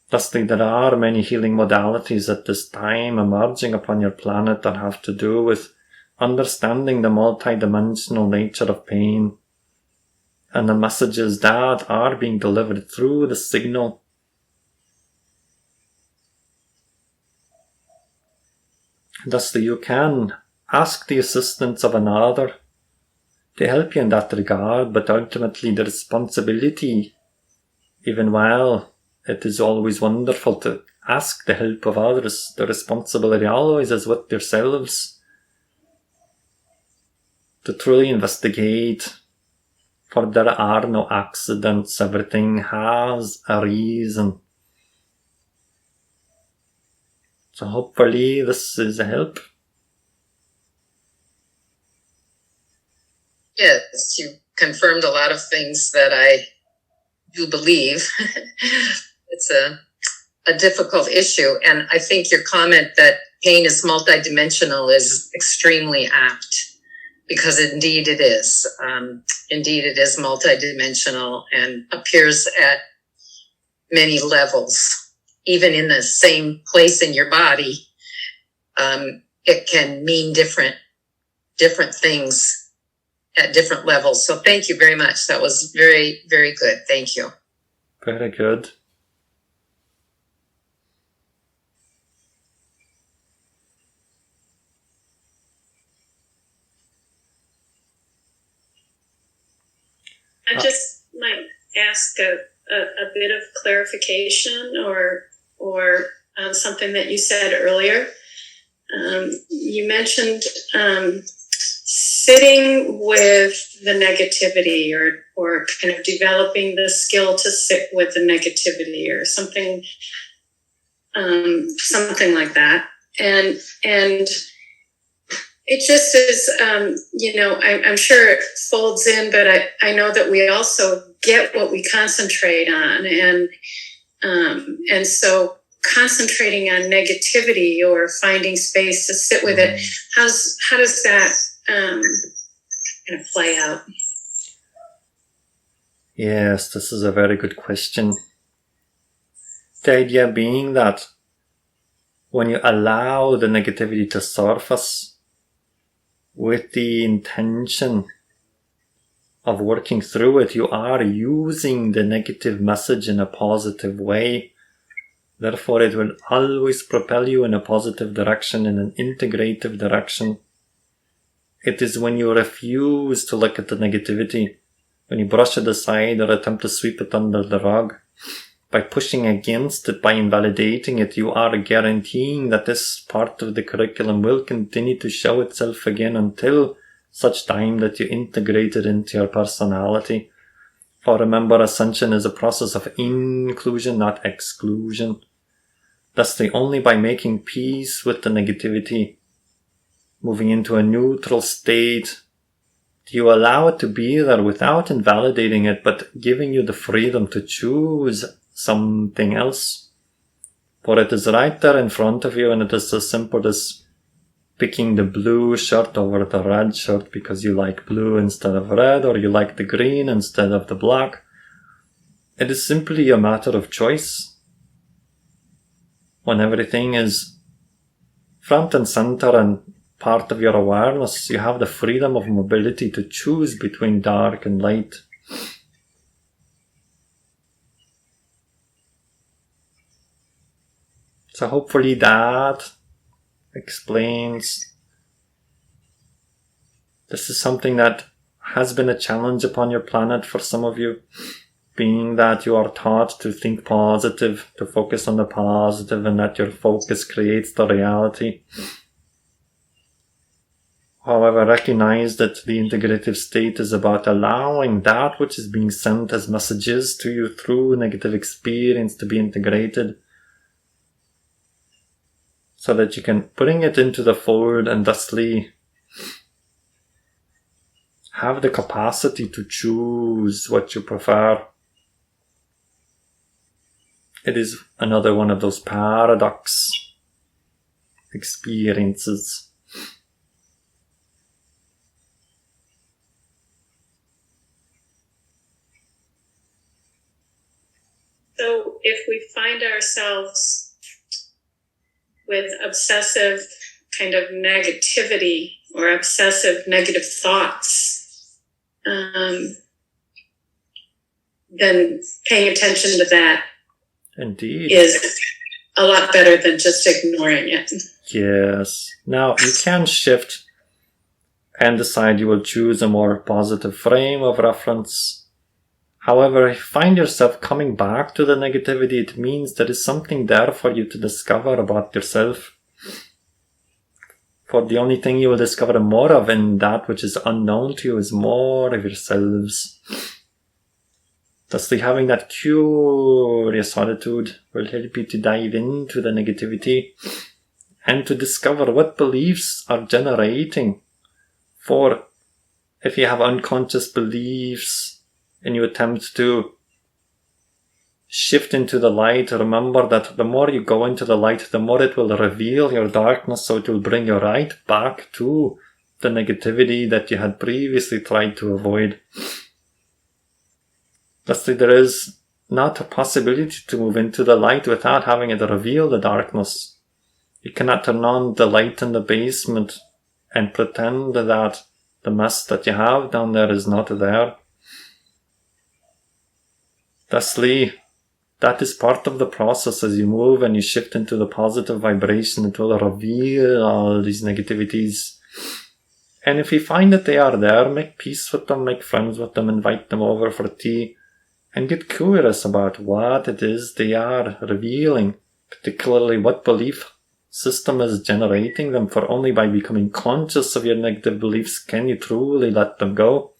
S1: Thusly, there are many healing modalities at this time emerging upon your planet that have to do with understanding the multidimensional nature of pain and the messages that are being delivered through the signal. Thusly, you can ask the assistance of another to help you in that regard, but ultimately the responsibility, even while it is always wonderful to ask the help of others, the responsibility always is with yourselves to truly investigate, for there are no accidents, everything has a reason. So hopefully this is a help.
S3: Yes, you confirmed a lot of things that I do believe. It's a difficult issue. And I think your comment that pain is multidimensional is extremely apt. because indeed it is. Indeed it is multidimensional and appears at many levels. Even in the same place in your body, it can mean different things at different levels. So thank you very much. That was very, very good. Thank you.
S1: Very good.
S5: I just might ask a bit of clarification or something that you said earlier. You mentioned sitting with the negativity or kind of developing the skill to sit with the negativity or something like that. And it just is, I'm sure it folds in, but I know that we also get what we concentrate on. And so concentrating on negativity or finding space to sit with it, how does that kind of play out?
S1: Yes, this is a very good question. The idea being that when you allow the negativity to surface with the intention of working through it, you are using the negative message in a positive way. Therefore, it will always propel you in a positive direction, in an integrative direction. It is when you refuse to look at the negativity, when you brush it aside or attempt to sweep it under the rug, by pushing against it, by invalidating it, you are guaranteeing that this part of the curriculum will continue to show itself again until such time that you integrate it into your personality. For remember, ascension is a process of inclusion, not exclusion. Thusly, only by making peace with the negativity, moving into a neutral state, do you allow it to be there without invalidating it, but giving you the freedom to choose something else. For it is right there in front of you, and it is as simple as picking the blue shirt over the red shirt because you like blue instead of red, or you like the green instead of the black. It is simply a matter of choice. When everything is front and center and part of your awareness, you have the freedom of mobility to choose between dark and light. So hopefully that explains. This is something that has been a challenge upon your planet for some of you, being that you are taught to think positive, to focus on the positive, and that your focus creates the reality. However, recognize that the integrative state is about allowing that which is being sent as messages to you through negative experience to be integrated, so that you can bring it into the fold and thusly have the capacity to choose what you prefer. It is another one of those paradox experiences.
S5: So if we find ourselves with obsessive kind of negativity or obsessive negative thoughts, then paying attention to that
S1: Indeed
S5: is a lot better than just ignoring it.
S1: Yes. Now you can shift and decide you will choose a more positive frame of reference. However, if you find yourself coming back to the negativity, it means there is something there for you to discover about yourself. For the only thing you will discover more of in that which is unknown to you is more of yourselves. Thusly, having that curious attitude will help you to dive into the negativity and to discover what beliefs are generating. For if you have unconscious beliefs and you attempt to shift into the light, remember that the more you go into the light, the more it will reveal your darkness, so it will bring you right back to the negativity that you had previously tried to avoid. Thusly, there is not a possibility to move into the light without having it reveal the darkness. You cannot turn on the light in the basement and pretend that the mess that you have down there is not there. Thusly, that is part of the process. As you move and you shift into the positive vibration, it will reveal all these negativities. And if you find that they are there, make peace with them, make friends with them, invite them over for tea, and get curious about what it is they are revealing, particularly what belief system is generating them. For only by becoming conscious of your negative beliefs can you truly let them go.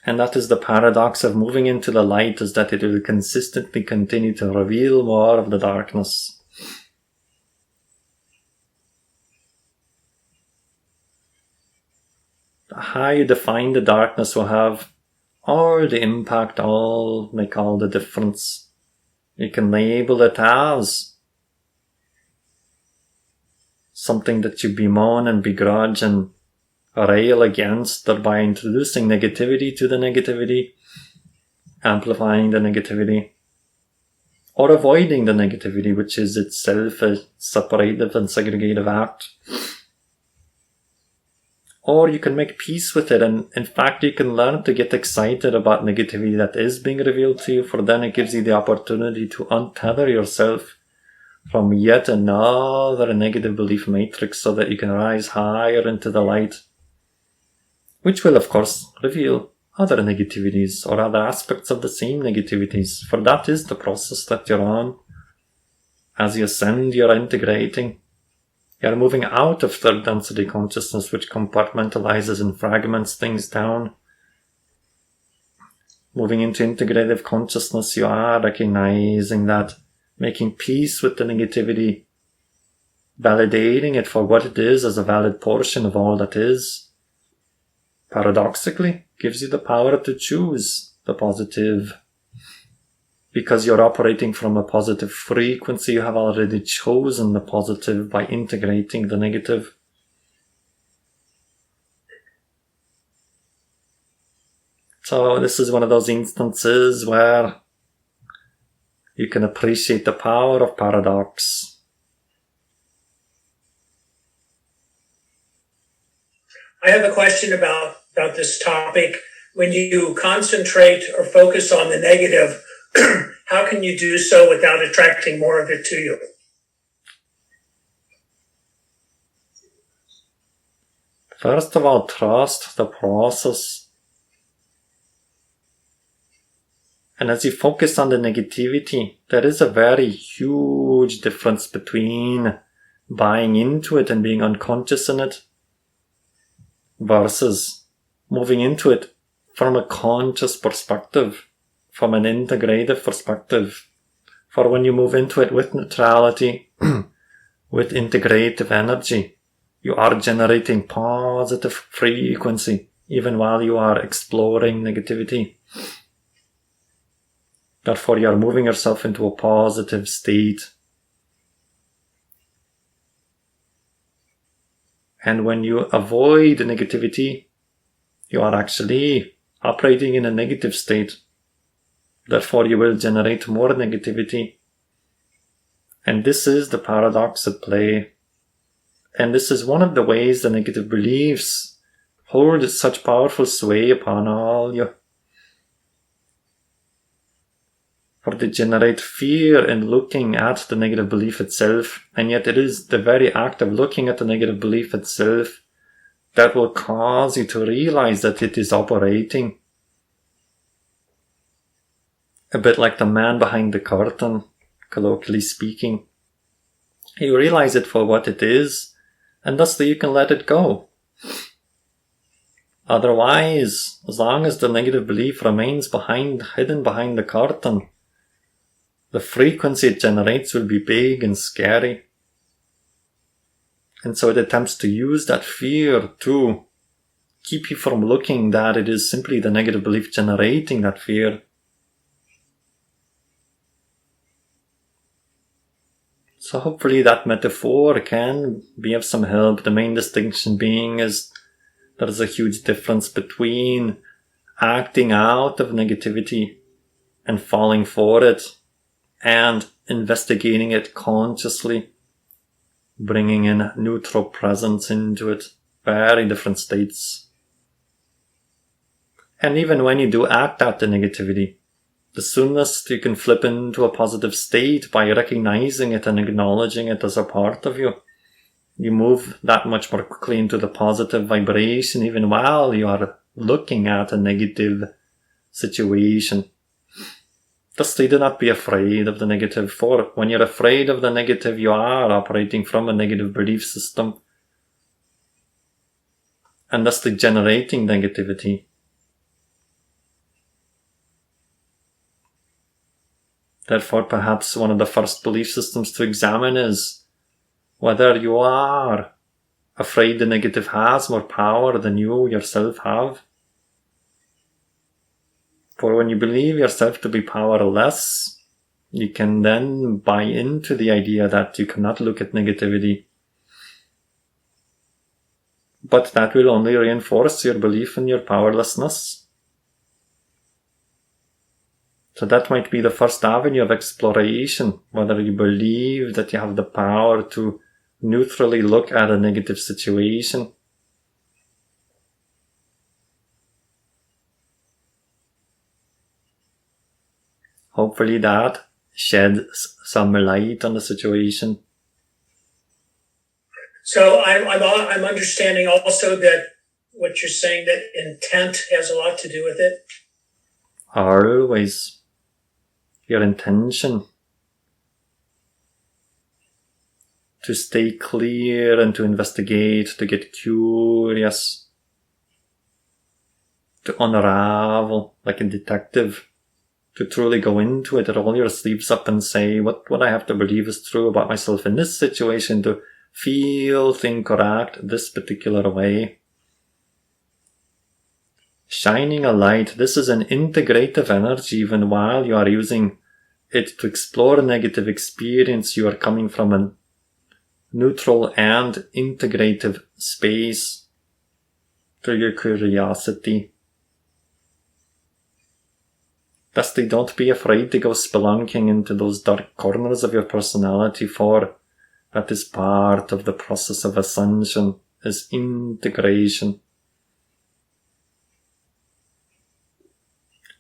S1: And that is the paradox of moving into the light, is that it will consistently continue to reveal more of the darkness. How you define the darkness will have all the impact, make all the difference. You can label it as something that you bemoan and begrudge and rail against, thereby introducing negativity to the negativity, amplifying the negativity, or avoiding the negativity, which is itself a separative and segregative act. Or you can make peace with it, and in fact you can learn to get excited about negativity that is being revealed to you, for then it gives you the opportunity to untether yourself from yet another negative belief matrix, so that you can rise higher into the light, which will of course reveal other negativities or other aspects of the same negativities, for that is the process that you're on. As you ascend, you're integrating. You're moving out of third density consciousness, which compartmentalizes and fragments things down. Moving into integrative consciousness, you are recognizing that, making peace with the negativity, validating it for what it is as a valid portion of all that is, paradoxically gives you the power to choose the positive. Because you're operating from a positive frequency, you have already chosen the positive by integrating the negative. So this is one of those instances where you can appreciate the power of paradox.
S2: I have a question about this topic. When you concentrate or focus on the negative, how can you do so without attracting more of it to you?
S1: First of all, trust the process. And as you focus on the negativity, there is a very huge difference between buying into it and being unconscious in it versus moving into it from a conscious perspective, from an integrative perspective. For when you move into it with neutrality, with integrative energy, you are generating positive frequency, even while you are exploring negativity. Therefore, you are moving yourself into a positive state. And when you avoid negativity, you are actually operating in a negative state. Therefore, you will generate more negativity. And this is the paradox at play. And this is one of the ways the negative beliefs hold such powerful sway upon all you. For they generate fear in looking at the negative belief itself. And yet it is the very act of looking at the negative belief itself that will cause you to realize that it is operating. A bit like the man behind the curtain, colloquially speaking. You realize it for what it is, and thusly you can let it go. Otherwise, as long as the negative belief remains hidden behind the curtain, the frequency it generates will be big and scary. And so it attempts to use that fear to keep you from looking that it is simply the negative belief generating that fear. So hopefully that metaphor can be of some help. The main distinction being is there is a huge difference between acting out of negativity and falling for it and investigating it consciously, bringing in neutral presence into it. Very different states. And even when you do act out the negativity, the soonest you can flip into a positive state by recognizing it and acknowledging it as a part of you. You move that much more quickly into the positive vibration even while you are looking at a negative situation. Thusly, do not be afraid of the negative, for when you're afraid of the negative, you are operating from a negative belief system and thusly generating negativity. Therefore, perhaps one of the first belief systems to examine is whether you are afraid the negative has more power than you yourself have. For when you believe yourself to be powerless, you can then buy into the idea that you cannot look at negativity. But that will only reinforce your belief in your powerlessness. So that might be the first avenue of exploration, whether you believe that you have the power to neutrally look at a negative situation. Hopefully that sheds some light on the situation.
S2: So I'm understanding also that what you're saying, that intent has a lot to do with it.
S1: Always. Your intention to stay clear and to investigate, to get curious, to unravel like a detective, to truly go into it, roll your sleeves up and say, what I have to believe is true about myself in this situation, to feel, think, or act this particular way. Shining a light, this is an integrative energy. Even while you are using it to explore a negative experience, you are coming from a neutral and integrative space through your curiosity. Thusly, don't be afraid to go spelunking into those dark corners of your personality, for that is part of the process of ascension, is integration.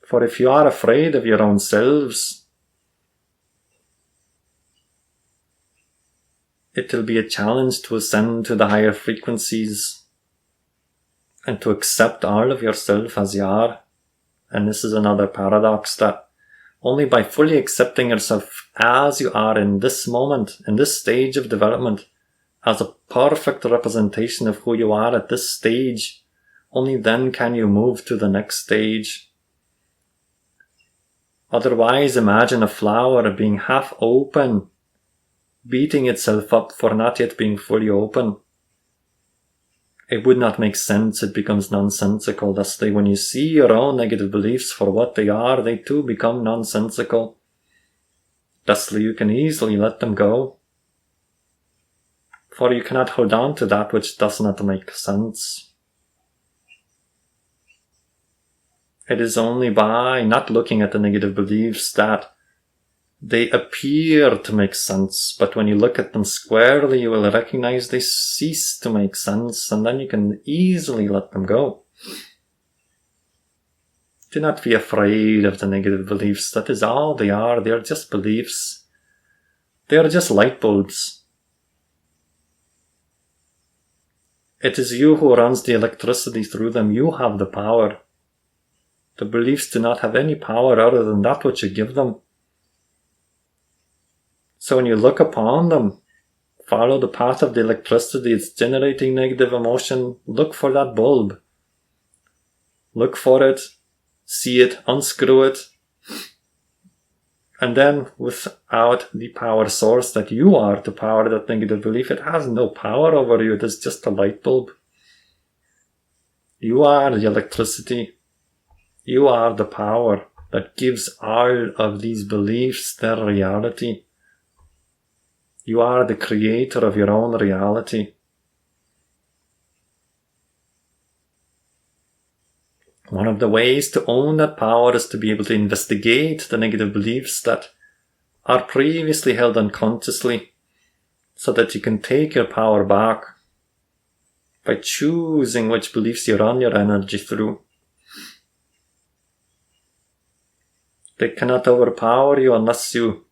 S1: For if you are afraid of your own selves, it will be a challenge to ascend to the higher frequencies and to accept all of yourself as you are. And this is another paradox, that only by fully accepting yourself as you are in this moment, in this stage of development, as a perfect representation of who you are at this stage, only then can you move to the next stage. Otherwise, imagine a flower being half open, beating itself up for not yet being fully open. It would not make sense, it becomes nonsensical. Thusly, when you see your own negative beliefs for what they are, they too become nonsensical. Thusly, you can easily let them go. For you cannot hold on to that which does not make sense. It is only by not looking at the negative beliefs that they appear to make sense, but when you look at them squarely, you will recognize they cease to make sense, and then you can easily let them go. Do not be afraid of the negative beliefs. That is all they are. They are just beliefs. They are just light bulbs. It is you who runs the electricity through them. You have the power. The beliefs do not have any power other than that which you give them. So when you look upon them, follow the path of the electricity. It's generating negative emotion. Look for that bulb. Look for it. See it. Unscrew it. And then, without the power source that you are to power that negative belief, it has no power over you. It is just a light bulb. You are the electricity. You are the power that gives all of these beliefs their reality. You are the creator of your own reality. One of the ways to own that power is to be able to investigate the negative beliefs that are previously held unconsciously, so that you can take your power back by choosing which beliefs you run your energy through. They cannot overpower you unless you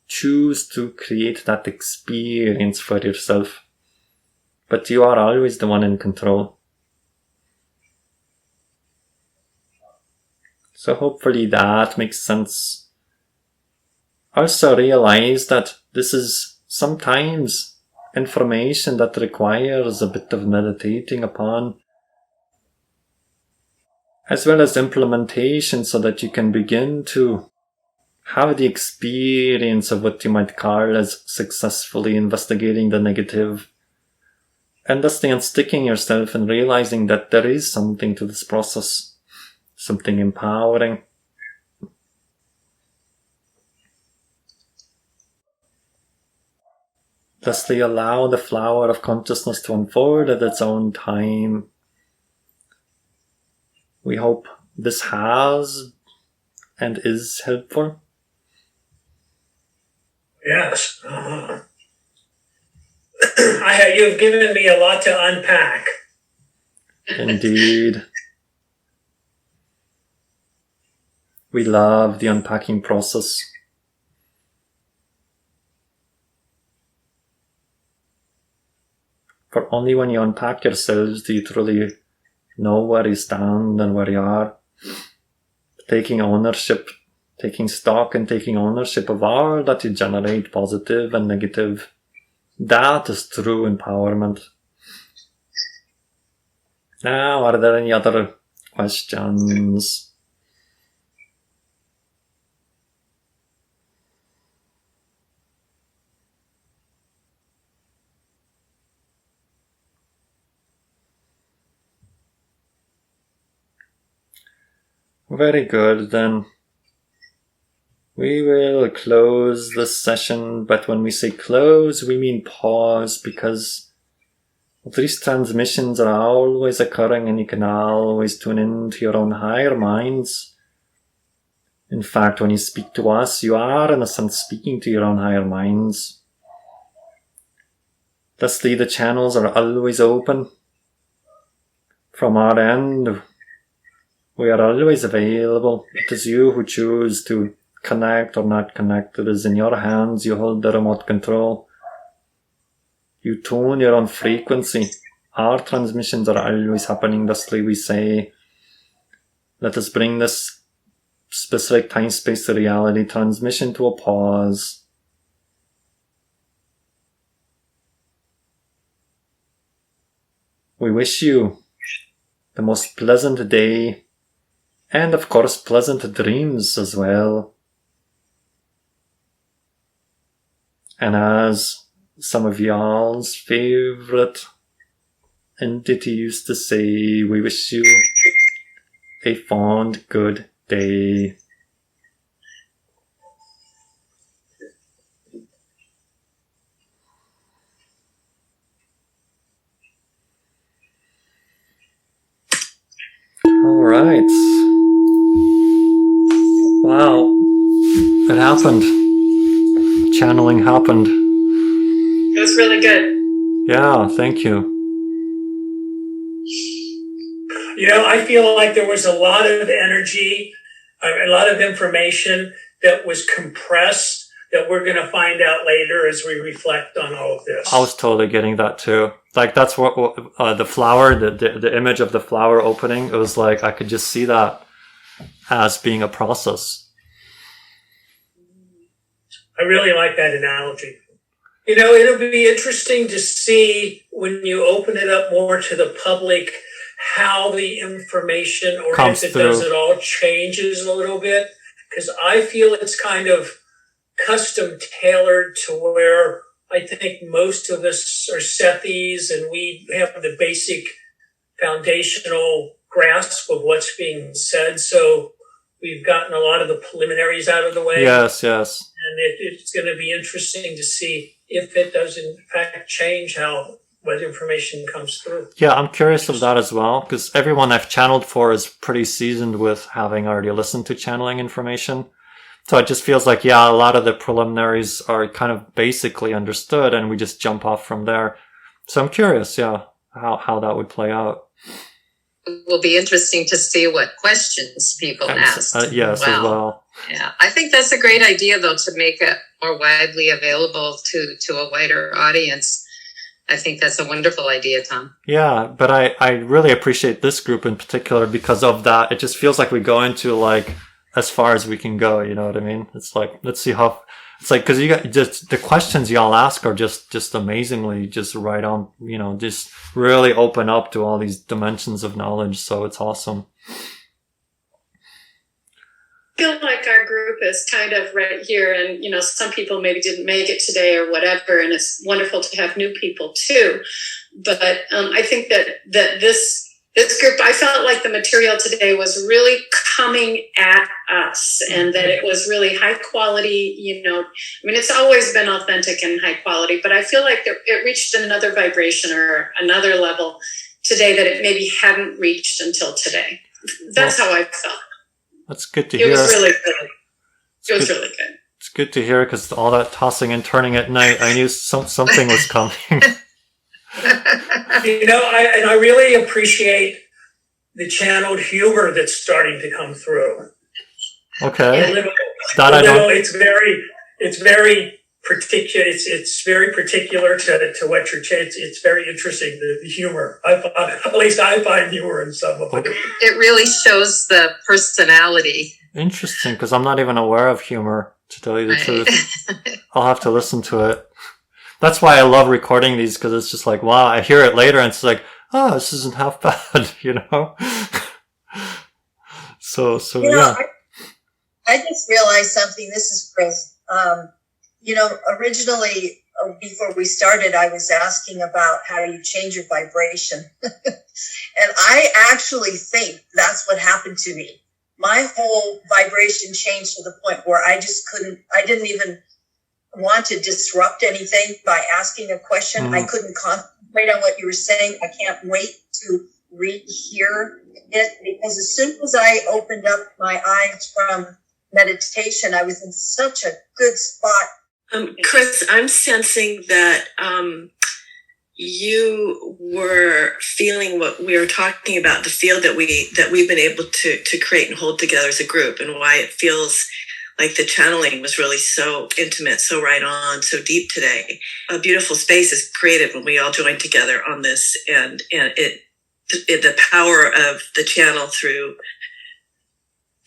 S1: choose to create that experience for yourself. But you are always the one in control. So hopefully that makes sense. Also realize that this is sometimes information that requires a bit of meditating upon, as well as implementation, so that you can begin to have the experience of what you might call as successfully investigating the negative, and thus unsticking yourself and realizing that there is something to this process, something empowering. Thusly allow the flower of consciousness to unfold at its own time. We hope this has and is helpful.
S2: Yes. You've given me a lot to unpack.
S1: Indeed. We love the unpacking process. For only when you unpack yourselves do you truly know where you stand and where you are. Taking ownership, taking stock and taking ownership of all that you generate, positive and negative. That is true empowerment. Now, are there any other questions? Very good, then. We will close this session, but when we say close, we mean pause, because these transmissions are always occurring and you can always tune into your own higher minds. In fact, when you speak to us, you are in a sense speaking to your own higher minds. Thusly, the channels are always open. From our end, we are always available. It is you who choose to connect or not connect. It is in your hands. You hold the remote control. You tune your own frequency. Our transmissions are always happening. Thusly, we say, let us bring this specific time-space reality transmission to a pause. We wish you the most pleasant day, and of course pleasant dreams as well. And as some of y'all's favorite entity used to say, we wish you a fond good day. All right. Wow. It happened. Channeling happened.
S5: It was really good.
S1: Yeah, thank you.
S2: I feel like there was a lot of energy, a lot of information that was compressed that we're going to find out later as we reflect on all of this.
S1: I was totally getting that too. Like that's what the flower, the image of the flower opening, it was like I could just see that as being a process.
S2: I really like that analogy. It'll be interesting to see when you open it up more to the public how the information, or
S1: comes
S2: if it
S1: through.
S2: does it all, changes a little bit. Because I feel it's kind of custom tailored to where I think most of us are Sethies and we have the basic foundational grasp of what's being said. So we've gotten a lot of the preliminaries out of the way.
S1: Yes.
S2: And it's going to be interesting to see if it does in fact change what information comes through.
S1: Yeah, I'm curious of that as well, because everyone I've channeled for is pretty seasoned with having already listened to channeling information. So it just feels like, yeah, a lot of the preliminaries are kind of basically understood and we just jump off from there. So I'm curious, yeah, how that would play out.
S3: It will be interesting to see what questions people ask.
S1: Yes, as well.
S3: Yeah, I think that's a great idea, though, to make it more widely available to a wider audience. I think that's a wonderful idea, Tom.
S1: Yeah, but I really appreciate this group in particular because of that. It just feels like we go into like as far as we can go, you know what I mean? It's like, let's see how, it's like, cause you got just the questions y'all ask are just amazingly just right on, you know, just really open up to all these dimensions of knowledge. So it's awesome.
S5: I feel like our group is kind of right here, and you know, some people maybe didn't make it today or whatever, and it's wonderful to have new people too. But I think that this group, I felt like the material today was really coming at us, and that it was really high quality. You know, I mean, it's always been authentic and high quality, but I feel like it reached another vibration or another level today that it maybe hadn't reached until today. That's how I felt.
S1: That's good to hear.
S5: It was really good. It was really good.
S1: It's good to hear because all that tossing and turning at night, I knew something was coming.
S2: You know, I really appreciate the channeled humor that's starting to come through.
S1: Okay.
S2: It's very particular. It's very particular to what you're saying. It's very interesting, the humor. At least I find humor in some of it.
S3: It really shows the personality.
S1: Interesting, because I'm not even aware of humor, to tell you the truth. I'll have to listen to it. That's why I love recording these, because it's just like, wow, I hear it later and it's like, oh, this isn't half bad, you know? So
S6: you know,
S1: yeah.
S6: I just realized something. This is Chris. You know, originally, before we started, I was asking about how you change your vibration. And I actually think that's what happened to me. My whole vibration changed to the point where I didn't even want to disrupt anything by asking a question. I couldn't concentrate on what you were saying. I can't wait to rehear it, because as soon as I opened up my eyes from meditation, I was in such a good spot.
S7: Chris, I'm sensing that you were feeling what we were talking about, the field that we've been able to create and hold together as a group, and why it feels like the channeling was really so intimate, so right on, so deep today. A beautiful space is created when we all join together on this, and the power of the channel through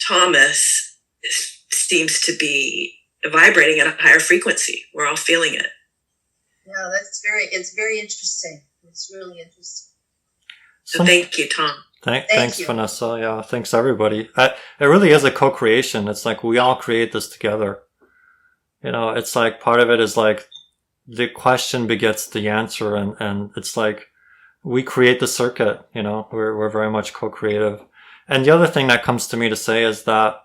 S7: Thomas seems to be vibrating at a higher frequency. We're all feeling it.
S6: Yeah, it's very interesting. It's really interesting.
S7: So thank you, Tom.
S1: Thanks, Vanessa. Yeah, thanks everybody. It really is a co-creation. It's like we all create this together. You know, it's like part of it is like the question begets the answer, and it's like we create the circuit. You know, we're very much co-creative. And the other thing that comes to me to say is that,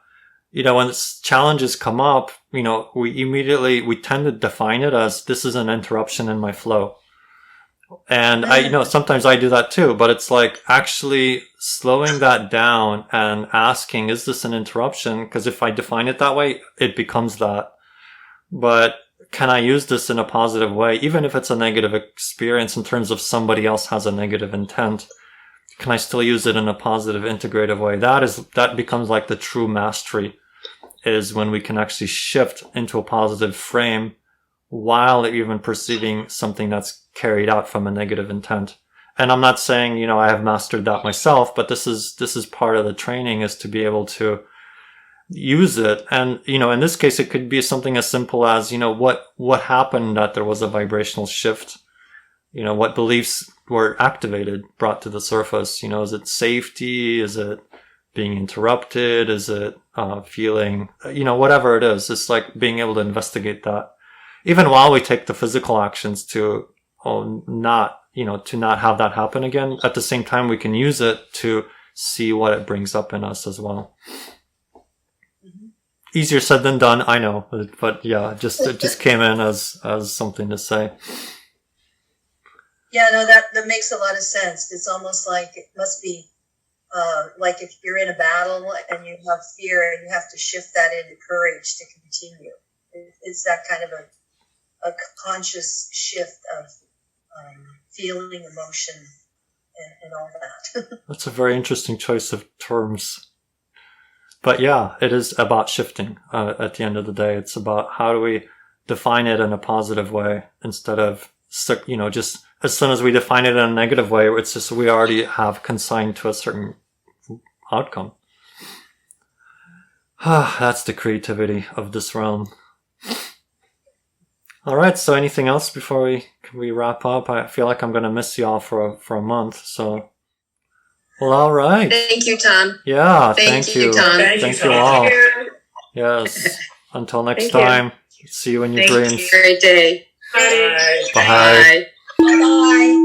S1: you know, when challenges come up, you know, we tend to define it as this is an interruption in my flow. And sometimes I do that too, but it's like actually slowing that down and asking, is this an interruption? Because if I define it that way, it becomes that. But can I use this in a positive way? Even if it's a negative experience in terms of somebody else has a negative intent, can I still use it in a positive, integrative way? That becomes like the true mastery, is when we can actually shift into a positive frame while even perceiving something that's carried out from a negative intent. And I'm not saying, you know, I have mastered that myself, but this is part of the training, is to be able to use it. And, you know, in this case, it could be something as simple as, you know, what happened that there was a vibrational shift? You know, what beliefs were activated, brought to the surface? You know, is it safety? Is it being interrupted? Is it feeling, you know, whatever it is, it's like being able to investigate that. Even while we take the physical actions to not have that happen again, at the same time, we can use it to see what it brings up in us as well. Mm-hmm. easier said than done, I know, but yeah, it just came in as something to say.
S6: Yeah, no, that makes a lot of sense. It's almost like it must be like if you're in a battle and you have fear and you have to shift that into courage to continue. It's that kind of a conscious shift of feeling, emotion, and all that.
S1: That's a very interesting choice of terms. But yeah, it is about shifting at the end of the day. It's about how do we define it in a positive way instead of, just as soon as we define it in a negative way, it's just we already have consigned to a certain outcome. That's the creativity of this realm. All right, so anything else before we wrap up? I feel like I'm going to miss you all for a month, so... Well, all right.
S3: Thank you, Tom.
S1: Yeah, thank you.
S3: Tom.
S1: Thank you all. Yes. Until next time. See you in your dreams.
S3: Thank you. Great day.
S2: Bye.
S1: Bye.
S6: Bye.